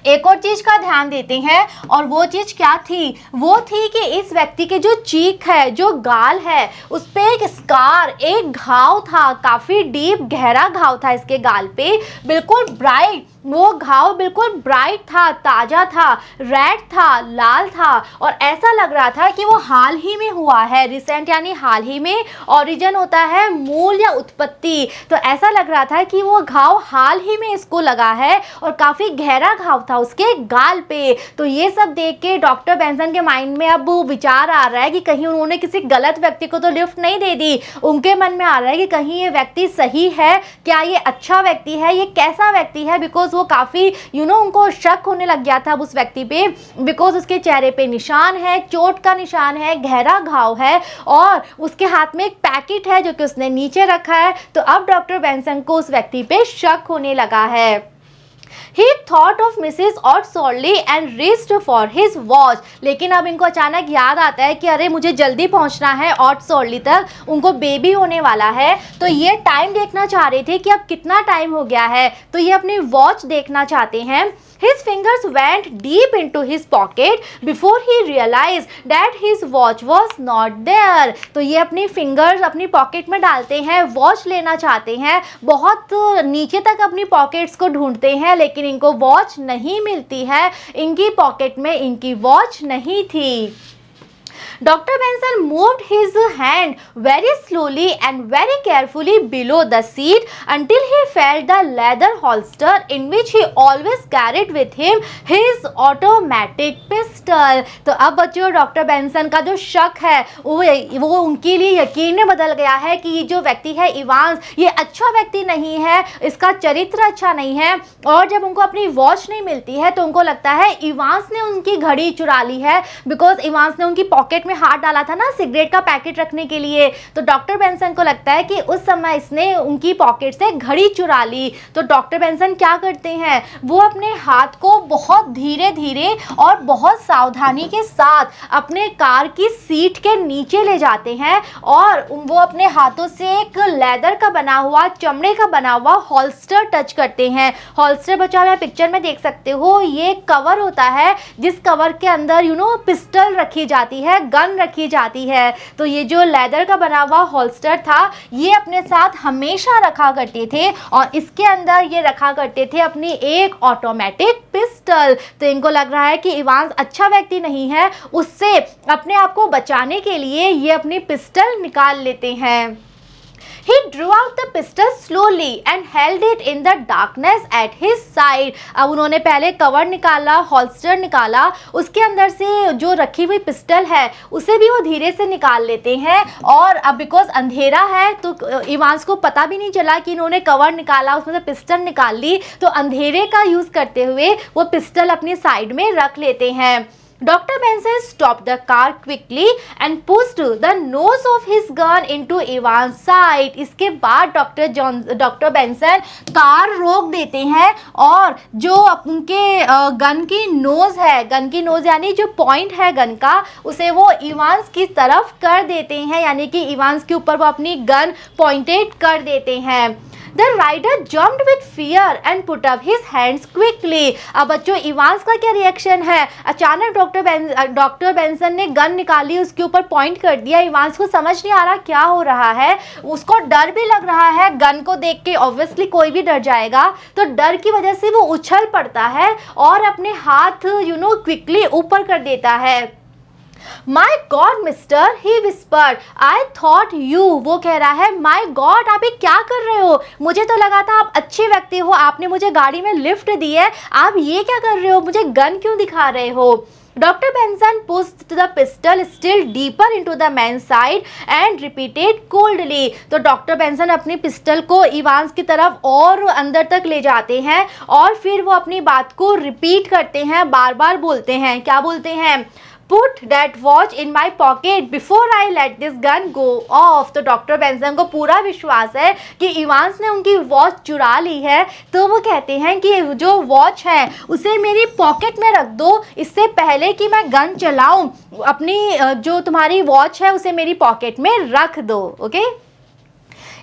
एक और चीज का ध्यान देते हैं और वो चीज क्या थी, वो थी कि इस व्यक्ति के जो चीक है, जो गाल है, उस पे एक स्कार, एक घाव था, काफी डीप गहरा घाव था इसके गाल पे, बिल्कुल ब्राइट वो घाव बिल्कुल ब्राइट था, ताज़ा था, रेड था, लाल था और ऐसा लग रहा था कि वो हाल ही में हुआ है। रिसेंट यानी हाल ही में, ओरिजिन होता है मूल या उत्पत्ति। तो ऐसा लग रहा था कि वो घाव हाल ही में इसको लगा है और काफ़ी गहरा घाव था उसके गाल पे। तो ये सब देख के डॉक्टर बेंसन के माइंड में अब विचार आ रहा है कि कहीं उन्होंने किसी गलत व्यक्ति को तो लिफ्ट नहीं दे दी। उनके मन में आ रहा है कि कहीं ये व्यक्ति सही है, क्या ये अच्छा व्यक्ति है, ये कैसा व्यक्ति है। बिकॉज वो काफ़ी उनको शक होने लग गया था उस व्यक्ति पे, बिकॉज उसके चेहरे पे निशान है, चोट का निशान है, गहरा घाव है और उसके हाथ में एक पैकेट है जो कि उसने नीचे रखा है। तो अब डॉक्टर बेंसन को उस व्यक्ति पे शक होने लगा है। He thought of Mrs. Otsorley and reached for his watch। लेकिन अब इनको अचानक याद आता है कि अरे मुझे जल्दी पहुंचना है ऑटसॉर्ली तक, उनको बेबी होने वाला है। तो ये टाइम देखना चाह रहे थे कि अब कितना टाइम हो गया है, तो ये अपनी वॉच देखना चाहते हैं। His fingers went deep into his pocket before he realized that his watch was not there। तो ये अपनी फिंगर्स अपनी पॉकेट में डालते हैं, वॉच लेना चाहते हैं, बहुत नीचे तक अपनी पॉकेट्स को ढूंढते हैं लेकिन इनको वॉच नहीं मिलती है। इनकी पॉकेट में इनकी वॉच नहीं थी। Dr. Benson moved his hand very slowly and very carefully below the seat until he felt the leather holster in which he always carried with him his automatic pistol। तो अब बच्चों डॉक्टर बेंसन का जो शक है वो उनके लिए यकीन में बदल गया है कि ये जो व्यक्ति है इवांस, ये अच्छा व्यक्ति नहीं है, इसका चरित्र अच्छा नहीं है। और जब उनको अपनी वॉच नहीं मिलती है तो उनको लगता है इवांस ने उनकी घड़ी चुरा ली है, बिकॉज इवांस ने उनकी पॉकेट में हाथ डाला था ना सिगरेट का पैकेट रखने के लिए। तो डॉक्टर बेंसन को लगता है कि उस समय इसने उनकी पॉकेट से घड़ी चुरा ली। तो डॉक्टर बेंसन क्या करते हैं, वो अपने हाथ को बहुत धीरे धीरे और बहुत सावधानी के साथ अपने कार की सीट के नीचे ले जाते हैं और वो अपने हाथों से एक लेदर का बना हुआ, चमड़े का बना हुआ हॉल्स्टर टच करते हैं। हॉल्स्टर बच्चा आप पिक्चर में देख सकते हो, ये कवर होता है जिस कवर के अंदर पिस्टल रखी जाती है, गन रखी जाती है। तो ये जो लेदर का बना हुआ होल्स्टर था ये अपने साथ हमेशा रखा करते थे और इसके अंदर ये रखा करते थे अपनी एक ऑटोमेटिक पिस्टल। तो इनको लग रहा है कि इवांस अच्छा व्यक्ति नहीं है, उससे अपने आप को बचाने के लिए ये अपनी पिस्टल निकाल लेते हैं। He drew out the pistol slowly and held it in the darkness at his side। अब उन्होंने पहले कवर निकाला, हॉल्स्टर निकाला, उसके अंदर से जो रखी हुई पिस्टल है उसे भी वो धीरे से निकाल लेते हैं। और अब बिकॉज अंधेरा है तो इवांस को पता भी नहीं चला कि इन्होंने कवर निकाला, उसमें से पिस्टल निकाल ली। तो अंधेरे का यूज़ करते हुए वो पिस्टल अपनी साइड में रख लेते हैं। Dr. Benson stopped the car quickly and pushed the nose of his gun into Ivan's side। इसके बाद डॉक्टर बेंसन कार रोक देते हैं और जो उनके गन की नोज़ है, गन की नोज़ यानी जो पॉइंट है गन का, उसे वो इवांस की तरफ कर देते हैं, यानी कि इवांस के ऊपर वो अपनी गन पॉइंटेड कर देते हैं। The rider jumped with fear and put up his hands quickly। अब बच्चों इवांस का क्या रिएक्शन है, अचानक डॉक्टर बेंसन ने गन निकाली, उसके ऊपर पॉइंट कर दिया। इवांस को समझ नहीं आ रहा क्या हो रहा है, उसको डर भी लग रहा है, गन को देख के ऑब्वियसली कोई भी डर जाएगा। तो डर की वजह से वो उछल पड़ता है और अपने हाथ क्विकली ऊपर कर देता है। My God mister, he whispered, I thought you। वो कह रहा है My God आप ये क्या कर रहे हो, मुझे तो लगा था आप अच्छे व्यक्ति हो, आपने मुझे गाड़ी में लिफ्ट दी है, आप ये क्या कर रहे हो, मुझे गन क्यों दिखा रहे हो। Dr. Benson pushed the pistol still deeper into the man's side and repeated coldly। तो डॉक्टर बेंसन अपनी पिस्टल को इवांस की तरफ और अंदर तक ले जाते हैं और फिर वो अपनी बात को रिपीट करते हैं, बार बार बोलते हैं। क्या बोलते हैं, Put that watch in my pocket before I let this gun go off। तो डॉक्टर बेंसन को पूरा विश्वास है कि इवांस ने उनकी वॉच चुरा ली है, तो वो कहते हैं कि जो वॉच है उसे मेरी पॉकेट में रख दो, इससे पहले कि मैं गन चलाऊं, अपनी जो तुम्हारी वॉच है उसे मेरी पॉकेट में रख दो। Okay.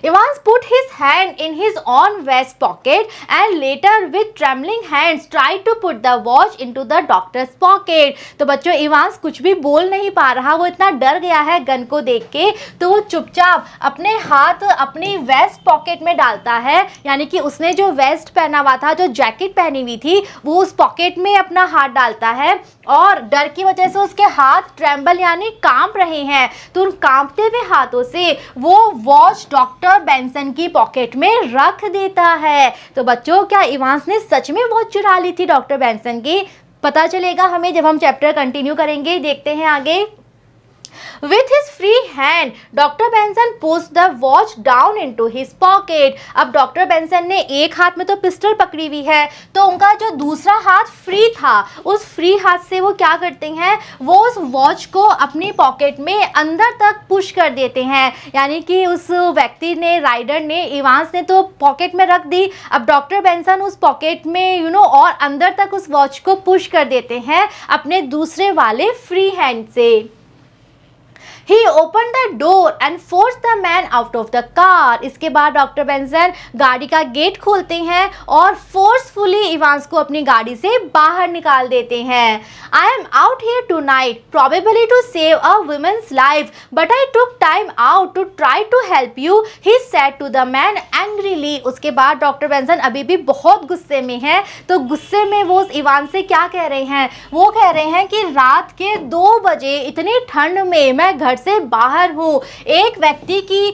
Evans put his hand in his own vest pocket and later with trembling hands tried to put the watch into the doctor's pocket. तो बच्चों इवांस कुछ भी बोल नहीं पा रहा, वो इतना डर गया है गन को देख के, तो वो चुपचाप अपने हाथ अपनी वेस्ट पॉकेट में डालता है, यानी कि उसने जो वेस्ट पहना हुआ था, जो जैकेट पहनी हुई थी, वो उस पॉकेट में अपना हाथ डालता है और डर की वजह से उसके हाथ ट्रेम्बल यानी कांप रहे हैं। तो उन कांपते हुए हाथों से वो वॉच डॉक्टर बेंसन की पॉकेट में रख देता है। तो बच्चों क्या इवांस ने सच में वॉच चुरा ली थी डॉक्टर बेंसन की? पता चलेगा हमें जब हम चैप्टर कंटिन्यू करेंगे। देखते हैं आगे। With his free hand, Dr. Benson pushed the watch down into his pocket. अब डॉक्टर बेंसन ने एक हाथ में तो पिस्टल पकड़ी हुई है, तो उनका जो दूसरा हाथ फ्री था, उस फ्री हाथ से वो क्या करते हैं, वो उस वॉच को अपनी पॉकेट में अंदर तक पुश कर देते हैं। यानी कि उस व्यक्ति ने, राइडर ने, इवांस ने तो पॉकेट में रख दी, अब डॉक्टर बेंसन उस पॉकेट में और अंदर तक उस वॉच को पुश कर देते हैं अपने दूसरे वाले फ्री हैंड से। He opened the door and forced the man out of the car. इसके बाद डॉक्टर बेंसन गाड़ी का गेट खोलते हैं और फोर्सफुली इवांस को अपनी गाड़ी से बाहर निकाल देते हैं। I am out here tonight, probably to save a woman's life, but I took time out to try to help you, he said to the man angrily. उसके बाद डॉक्टर बेंसन अभी भी बहुत गुस्से में है, तो गुस्से में वो इवांस से क्या कह रहे हैं, वो कह रहे हैं कि रात के 2 बजे इतनी ठंड में मैं घर से बाहर हूँ, एक व्यक्ति की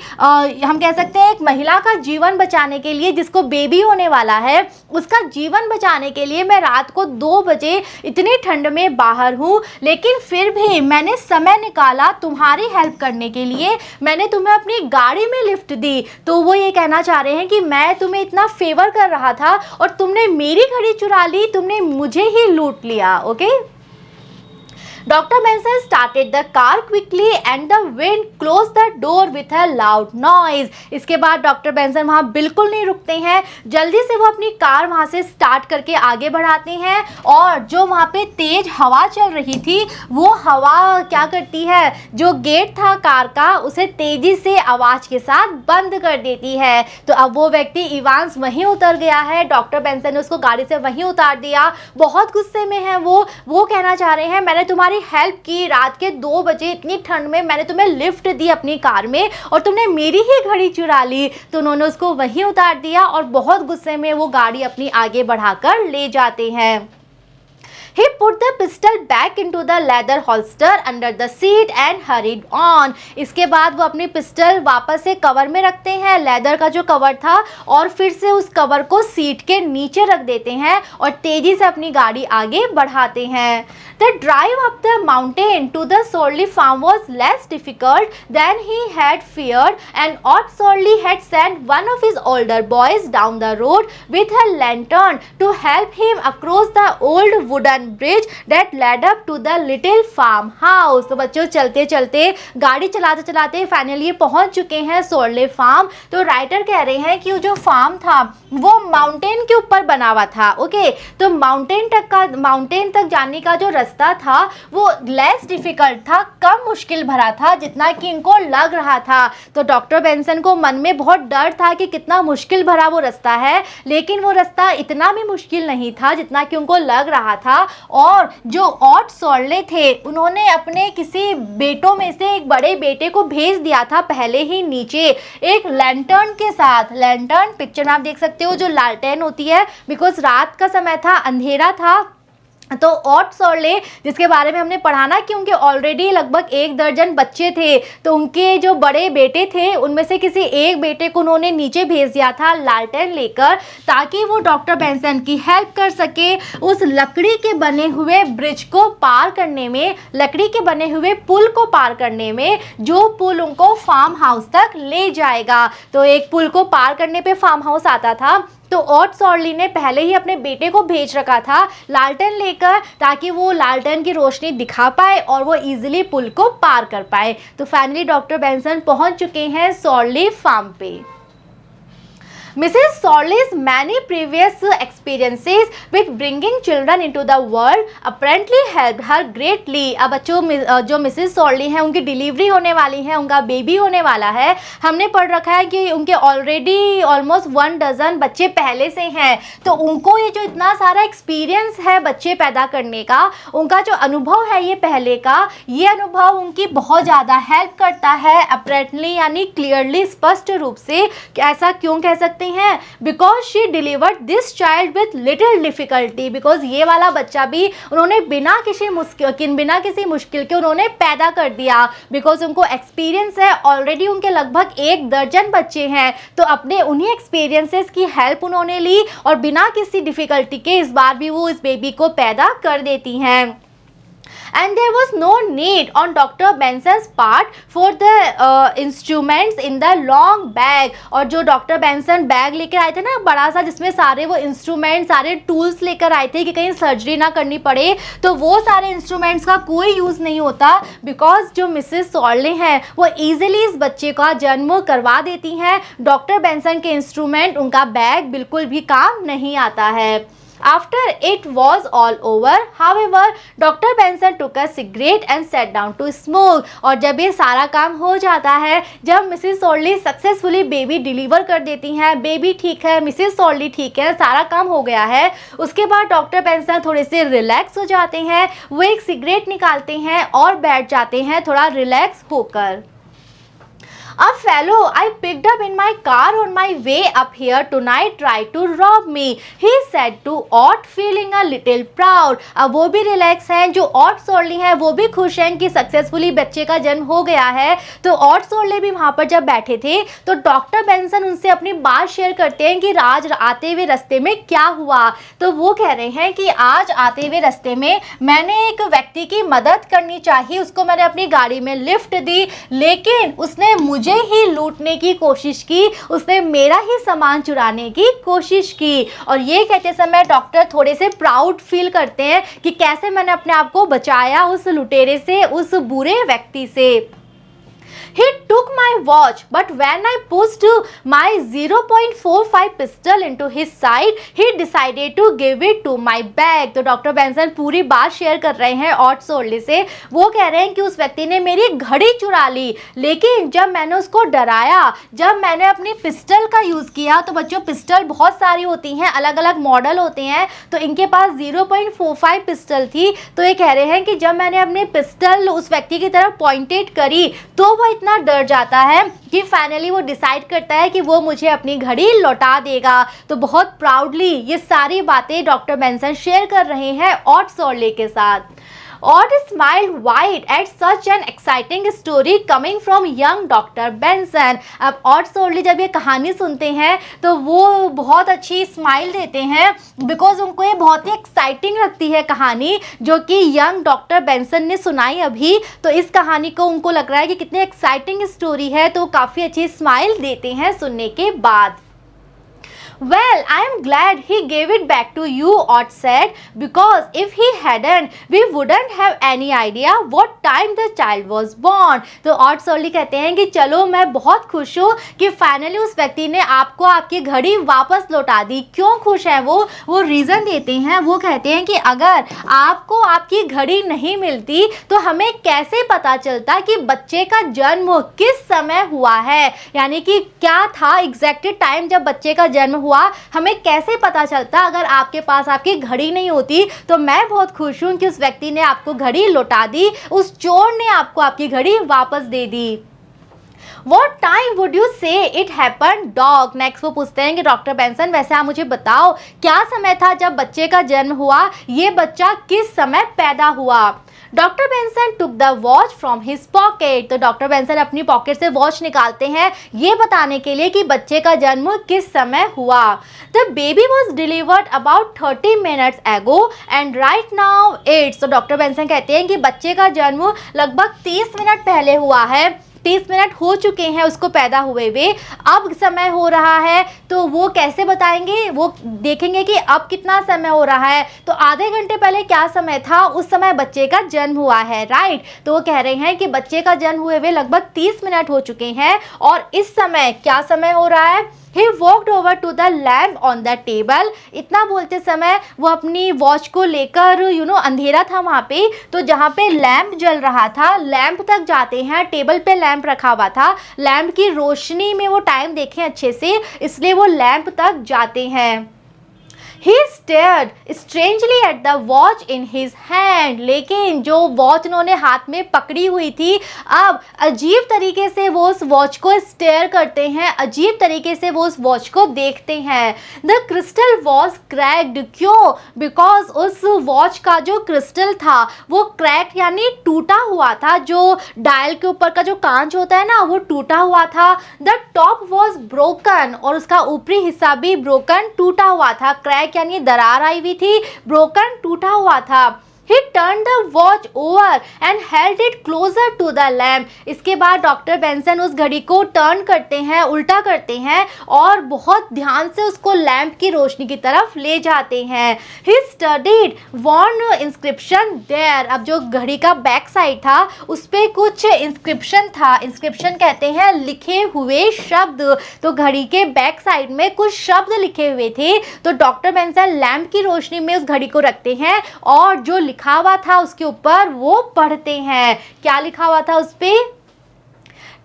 हम कह सकते हैं एक महिला का जीवन बचाने के लिए, जिसको बेबी होने वाला है, उसका जीवन बचाने के लिए मैं रात को 2 बजे इतनी ठंड में बाहर हूँ, लेकिन फिर भी मैंने समय निकाला तुम्हारी हेल्प करने के लिए, मैंने तुम्हें अपनी गाड़ी में लिफ्ट दी। तो वो ये कहना चाह रहे हैं कि मैं तुम्हें इतना फेवर कर रहा था और तुमने मेरी घड़ी चुरा ली, तुमने मुझे ही लूट लिया। Okay. Dr. Benson started the car quickly and the wind closed the door with a loud noise. इसके बाद डॉक्टर बेंसन वहाँ बिल्कुल नहीं रुकते हैं, जल्दी से वो अपनी कार वहाँ से स्टार्ट करके आगे बढ़ाते हैं और जो वहाँ पे तेज हवा चल रही थी, वो हवा क्या करती है, जो गेट था कार का, उसे तेजी से आवाज़ के साथ बंद कर देती है। तो अब वो व्यक्ति इवांस वहीं उतर गया है, डॉक्टर बेंसन ने उसको गाड़ी से वहीं उतार दिया, बहुत गुस्से में है वो कहना चाह रहे हैं मैंने तुम्हारी हेल्प की, रात के 2 बजे इतनी ठंड में मैंने तुम्हें लिफ्ट दी अपनी कार में और तुमने मेरी ही घड़ी चुरा ली। तो उन्होंने उसको वहीं उतार दिया और बहुत गुस्से में वो गाड़ी अपनी आगे बढ़ाकर ले जाते हैं। He put the pistol back into the leather holster under the seat and hurried on. इसके बाद वो अपनी पिस्टल वापस से कवर में रखते हैं, लेदर का जो कवर था, और फिर से उस कवर को सीट के नीचे रख देते हैं और तेजी से अपनी गाड़ी आगे बढ़ाते हैं। The drive up the mountain to the Sorley farm was less difficult than he had feared, and Ott Sorley had sent one of his older boys down the road with a lantern to help him across the old wooden bridge that led up to the little farmhouse. तो बच्चों चलते चलते, गाड़ी चलाते चलाते फाइनली पहुंच चुके हैं सोरले फार्म। तो राइटर कह रहे हैं कि वो जो फार्म था वो माउंटेन के ऊपर बना हुआ था। ओके, तो माउंटेन तक जाने का जो रास्ता था वो लेस डिफिकल्ट था, कम मुश्किल भरा था जितना कि इनको लग रहा था। तो डॉक्टर बेंसन को मन में बहुत डर था कि कितना मुश्किल भरा वो रास्ता है, लेकिन वो रास्ता इतना भी मुश्किल नहीं था जितना कि उनको लग रहा था। और जो ऑट सॉर्ले थे, उन्होंने अपने किसी बेटों में से एक बड़े बेटे को भेज दिया था पहले ही नीचे एक लैंटर्न के साथ। लैंटर्न पिक्चर में आप देख सकते हो, जो लालटेन होती है, बिकॉज रात का समय था, अंधेरा था। तो ऑट सॉर्ले, जिसके बारे में हमने पढ़ा ना कि उनके ऑलरेडी लगभग 1 दर्जन बच्चे थे, तो उनके जो बड़े बेटे थे उनमें से किसी एक बेटे को उन्होंने नीचे भेज दिया था लालटेन लेकर, ताकि वो डॉक्टर बेंसन की हेल्प कर सके उस लकड़ी के बने हुए ब्रिज को पार करने में, लकड़ी के बने हुए पुल को पार करने में, जो पुल उनको फार्म हाउस तक ले जाएगा। तो एक पुल को पार करने पे फार्म हाउस आता था, तो ऑट सॉर्ली ने पहले ही अपने बेटे को भेज रखा था लालटेन लेकर, ताकि वो लालटेन की रोशनी दिखा पाए और वो इजीली पुल को पार कर पाए। तो फाइनली डॉक्टर बेंसन पहुंच चुके हैं सॉर्ली फार्म पे। Mrs. Solly's many previous experiences with bringing children into the world apparently helped her greatly. अब बच्चों जो मिसेस सॉली हैं उनकी डिलीवरी होने वाली है, उनका बेबी होने वाला है। हमने पढ़ रखा है कि उनके ऑलरेडी ऑलमोस्ट 1 डज़न बच्चे पहले से हैं, तो उनको ये जो इतना सारा एक्सपीरियंस है बच्चे पैदा करने का, उनका जो अनुभव है ये पहले का, ये अनुभव उनकी बहुत ज़्यादा हेल्प करता है अपरेंटली, यानी क्लियरली स्पष्ट रूप से। ऐसा क्यों कह सकते हैं? Because she delivered this child with little difficulty, because ये वाला बच्चा भी उन्होंने बिना किसी मुश्किल के उन्होंने पैदा कर दिया। बिकॉज उनको एक्सपीरियंस है, ऑलरेडी उनके लगभग 1 दर्जन बच्चे हैं, तो अपने उन्हीं एक्सपीरियंसेस की हेल्प उन्होंने ली और बिना किसी डिफिकल्टी के इस बार भी वो इस बेबी को पैदा कर देती हैं। And there was no need on Dr. Benson's part for the instruments in the long bag। और जो डॉक्टर बेंसन बैग लेकर आए थे ना बड़ा सा, जिसमें सारे वो इंस्ट्रूमेंट, सारे टूल्स लेकर आए थे कि कहीं सर्जरी ना करनी पड़े, तो वो सारे इंस्ट्रूमेंट्स का कोई यूज़ नहीं होता। बिकॉज जो मिसेस सॉली हैं वो ईजिली इस बच्चे का जन्म करवा देती हैं। डॉक्टर बेंसन के इंस्ट्रूमेंट, उनका बैग बिल्कुल भी काम नहीं आता है। After it was all over, however, Dr. Benson took a cigarette and sat down to smoke। और जब ये सारा काम हो जाता है, जब मिसेस सॉली सक्सेसफुली बेबी डिलीवर कर देती हैं, बेबी ठीक है, मिसेस सॉली ठीक है, सारा काम हो गया है, उसके बाद डॉक्टर बेंसन थोड़े से रिलैक्स हो जाते हैं। वो एक सिगरेट निकालते हैं और बैठ जाते हैं थोड़ा रिलैक्स होकर। A fellow I picked up in my car on my way up here tonight tried to rob me, he said to Ott, feeling a little proud। अब वो भी रिलैक्स हैं, जो ऑट सॉली हैं वो भी खुश हैं कि सक्सेसफुली बच्चे का जन्म हो गया है। तो ऑट सॉली भी वहाँ पर जब बैठे थे तो डॉक्टर बेंसन उनसे अपनी बात शेयर करते हैं कि आज आते हुए रास्ते में क्या हुआ। तो वो कह रहे हैं कि आज आते हुए रास्ते में मैंने एक व्यक्ति की मदद करनी चाहिए, उसको मैंने अपनी गाड़ी में लिफ्ट दी, लेकिन उसने मुझे ही लूटने की कोशिश की, उसने मेरा ही सामान चुराने की कोशिश की। और ये कहते समय डॉक्टर थोड़े से प्राउड फील करते हैं कि कैसे मैंने अपने आप को बचाया उस लुटेरे से, उस बुरे व्यक्ति से। He took my watch, but when I pushed my 0.45 pistol into his side, he decided to give it to my bag। तो डॉक्टर बेंसन पूरी बात शेयर कर रहे हैं ऑट सॉली से। वो कह रहे हैं कि उस व्यक्ति ने मेरी घड़ी चुरा ली, लेकिन जब मैंने उसको डराया, जब मैंने अपनी पिस्टल का यूज़ किया, तो बच्चों पिस्टल बहुत सारी होती हैं, अलग अलग मॉडल होते हैं, तो इनके पास 0.45 पिस्टल थी। तो ये कह रहे हैं कि जब मैंने अपनी पिस्टल उस व्यक्ति की तरफ पॉइंटेड करी तो वो इतना डर जाता है कि फाइनली वो डिसाइड करता है कि वो मुझे अपनी घड़ी लौटा देगा। तो बहुत प्राउडली ये सारी बातें डॉक्टर बेंसन शेयर कर रहे हैं ऑट सॉली के साथ। Ott smiled wide at such an exciting story coming from young Dr. Benson। अब ऑट सॉली जब ये कहानी सुनते हैं तो वो बहुत अच्छी स्माइल देते हैं, बिकॉज उनको ये बहुत ही एक्साइटिंग लगती है कहानी जो कि यंग डॉक्टर बेंसन ने सुनाई अभी। तो इस कहानी को उनको लग रहा है कि कितनी एक्साइटिंग स्टोरी है, तो काफ़ी अच्छी स्माइल देते हैं सुनने के बाद। Well, I am glad he gave it back to you, Ott said, because if he hadn't, we wouldn't have any idea what time the child was born। तो ऑट सॉली कहते हैं कि चलो मैं बहुत खुश हूँ कि फाइनली उस व्यक्ति ने आपको आपकी घड़ी वापस लौटा दी। क्यों खुश है वो रीज़न देते हैं। वो कहते हैं कि अगर आपको आपकी घड़ी नहीं मिलती तो हमें कैसे पता चलता कि बच्चे का जन्म किस समय हुआ है, यानी कि क्या था एग्जैक्ट टाइम जब बच्चे का जन्म हुआ, हमें कैसे पता चलता अगर आपके पास आपकी घड़ी नहीं होती। तो मैं बहुत खुश हूं कि उस व्यक्ति ने आपको घड़ी लौटा दी, उस चोर ने आपको आपकी घड़ी वापस दे दी। What time would you say it happened, dog? Next वो पूछते हैं कि डॉक्टर बेंसन वैसे आप मुझे बताओ क्या समय था जब बच्चे का जन्म हुआ, ये बच्चा किस समय पैदा हुआ। Doctor Benson took the watch from his pocket. तो डॉक्टर बेंसन अपनी पॉकेट से वॉच निकालते हैं ये बताने के लिए कि बच्चे का जन्म किस समय हुआ। The baby was delivered about 30 minutes एगो एंड राइट नाउ इट्स। तो डॉक्टर बेंसन कहते हैं कि बच्चे का जन्म लगभग 30 मिनट पहले हुआ है, 30 मिनट हो चुके हैं उसको पैदा हुए हुए, अब समय हो रहा है। तो वो कैसे बताएंगे, वो देखेंगे कि अब कितना समय हो रहा है। तो आधे घंटे पहले क्या समय था, उस समय बच्चे का जन्म हुआ है, राइट। तो वो कह रहे हैं कि बच्चे का जन्म हुए हुए लगभग 30 मिनट हो चुके हैं और इस समय क्या समय हो रहा है, he walked over to the lamp on the table. इतना बोलते समय वो अपनी वॉच को लेकर अंधेरा था वहाँ पे, तो जहाँ पे लैम्प जल रहा था लैम्प तक जाते हैं। टेबल पे लैम्प रखा हुआ था, लैम्प की रोशनी में वो टाइम देखें अच्छे से, इसलिए वो लैम्प तक जाते हैं। He stared strangely at the watch in his hand। लेकिन जो वॉच उन्होंने हाथ में पकड़ी हुई थी, अब अजीब तरीके से वो उस वॉच को स्टेयर करते हैं, अजीब तरीके से वो उस वॉच को देखते हैं। The crystal was cracked। क्यों? Because उस वॉच का जो क्रिस्टल था वो क्रैक यानी टूटा हुआ था। जो डायल के ऊपर का जो कांच होता है ना, वो टूटा हुआ था। The top was broken। और उसका ऊपरी हिस्सा भी ब्रोकन टूटा हुआ था। क्रैक यानी दरार आई हुई थी, ब्रोकन टूटा हुआ था। He turned the watch over and held it closer to the lamp। इसके बाद डॉक्टर बेंसन उस घड़ी को टर्न करते हैं, उल्टा करते हैं और बहुत ध्यान से उसको लैंप की रोशनी की तरफ ले जाते हैं। He studied one inscription there। अब जो घड़ी का बैक साइड था उस पर कुछ इंस्क्रिप्शन था। इंस्क्रिप्शन कहते हैं लिखे हुए शब्द। तो घड़ी के बैक साइड में कुछ शब्द लिखे हुए थे। तो डॉक्टर बेंसन लैंप की रोशनी में उस घड़ी को रखते हैं और जो लिखा हुआ था उसके ऊपर वो पढ़ते हैं। क्या लिखा हुआ था उस पे?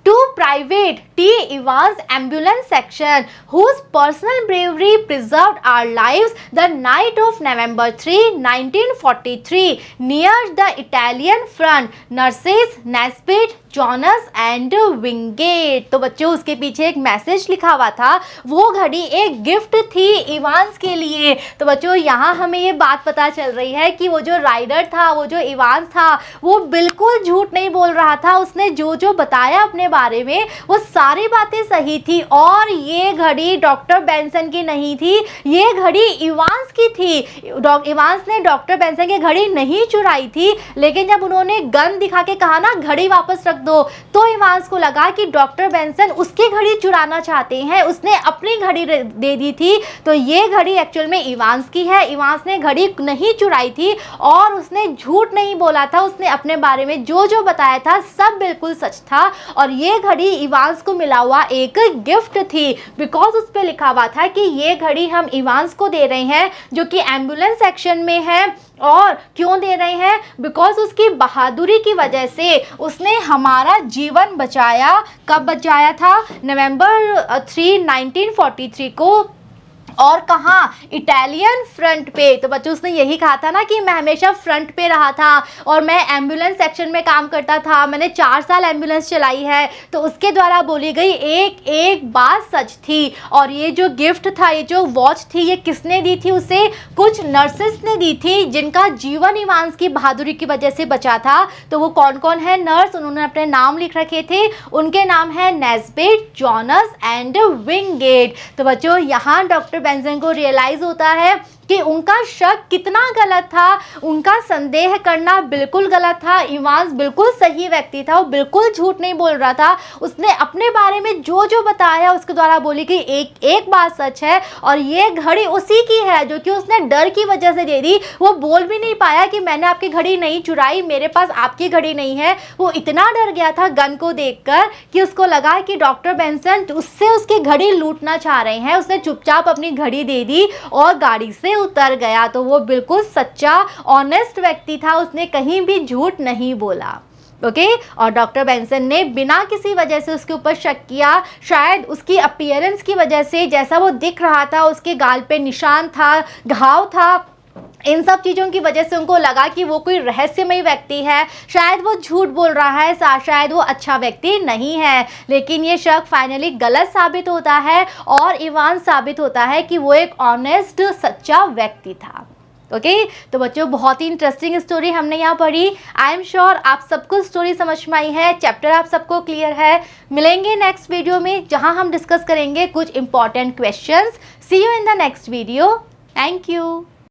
To Private T. Evans Ambulance Section, whose personal bravery preserved our lives the night of November 3, 1943, near the Italian front, nurses Nesbitt, Jones and Wingate. तो बच्चों उसके पीछे एक मैसेज लिखा हुआ था। वो घड़ी एक गिफ्ट थी इवांस के लिए। तो बच्चों यहाँ हमें ये बात पता चल रही है कि वो जो राइडर था, वो जो इवांस था, वो बिल्कुल झूठ नहीं बोल रहा था। उसने जो जो बताया अपने बारे में वो सारी बातें सही थी। और ये घड़ी डॉक्टर बेंसन की नहीं थी, ये घड़ी इवांस की थी। इवांस ने डॉक्टर बेंसन की घड़ी नहीं चुराई थी, लेकिन जब उन्होंने गन दिखा के कहा ना घड़ी वापस रख दो, तो इवांस को लगा कि डॉक्टर बेंसन उसकी घड़ी चुराना चाहते हैं, उसने अपनी घड़ी दे दी थी। तो ये घड़ी एक्चुअल में इवांस की है। इवांस ने घड़ी नहीं चुराई थी और उसने झूठ नहीं बोला था। उसने अपने बारे में जो जो बताया था सब बिल्कुल सच था। और ये घड़ी इवांस को मिला हुआ एक गिफ्ट थी, बिकॉज उस पर लिखा हुआ था कि ये घड़ी हम इवांस को दे रहे हैं जो कि एम्बुलेंस सेक्शन में है। और क्यों दे रहे हैं? बिकॉज उसकी बहादुरी की वजह से उसने हमारा जीवन बचाया। कब बचाया था? नवंबर 3, 1943 को। और कहाँ? इटालियन फ्रंट पे। तो बच्चों उसने यही कहा था ना कि मैं हमेशा फ्रंट पे रहा था और मैं एम्बुलेंस सेक्शन में काम करता था, मैंने 4 साल एम्बुलेंस चलाई है। तो उसके द्वारा बोली गई एक एक बात सच थी। और ये जो गिफ्ट था, ये जो वॉच थी, ये किसने दी थी उसे? कुछ नर्सेस ने दी थी जिनका जीवन इवांस की बहादुरी की वजह से बचा था। तो वो कौन कौन है नर्स? उन्होंने अपने नाम लिख रखे थे। उनके नाम है नेस्बिट, जॉनस एंड विंगेट। तो बच्चों यहाँ डॉक्टर बेंसन को रियलाइज होता है कि उनका शक कितना गलत था, उनका संदेह करना बिल्कुल गलत था। इवांस बिल्कुल सही व्यक्ति था, वो बिल्कुल झूठ नहीं बोल रहा था। उसने अपने बारे में जो जो बताया उसके द्वारा बोली कि एक एक बात सच है। और ये घड़ी उसी की है जो कि उसने डर की वजह से दे दी। वो बोल भी नहीं पाया कि मैंने आपकी घड़ी नहीं चुराई, मेरे पास आपकी घड़ी नहीं है। वो इतना डर गया था गन को देखकर कि उसको लगा कि डॉक्टर बेंसन उससे उसकी घड़ी लूटना चाह रहे हैं। उसने चुपचाप अपनी घड़ी दे दी और गाड़ी से उतर गया। तो वो बिल्कुल सच्चा ऑनेस्ट व्यक्ति था, उसने कहीं भी झूठ नहीं बोला। ओके और डॉक्टर बेंसन ने बिना किसी वजह से उसके ऊपर शक किया। शायद उसकी अपीयरेंस की वजह से, जैसा वो दिख रहा था, उसके गाल पे निशान था, घाव था, इन सब चीज़ों की वजह से उनको लगा कि वो कोई रहस्यमयी व्यक्ति है, शायद वो झूठ बोल रहा है, शायद वो अच्छा व्यक्ति नहीं है। लेकिन ये शक फाइनली गलत साबित होता है और इवांस साबित होता है कि वो एक ऑनेस्ट सच्चा व्यक्ति था। ओके तो बच्चों बहुत ही इंटरेस्टिंग स्टोरी हमने यहाँ पढ़ी। आई एम श्योर आप सबको स्टोरी समझ में आई है, चैप्टर आप सबको क्लियर है। मिलेंगे नेक्स्ट वीडियो में जहाँ हम डिस्कस करेंगे कुछ important questions. See you in the next video. Thank you.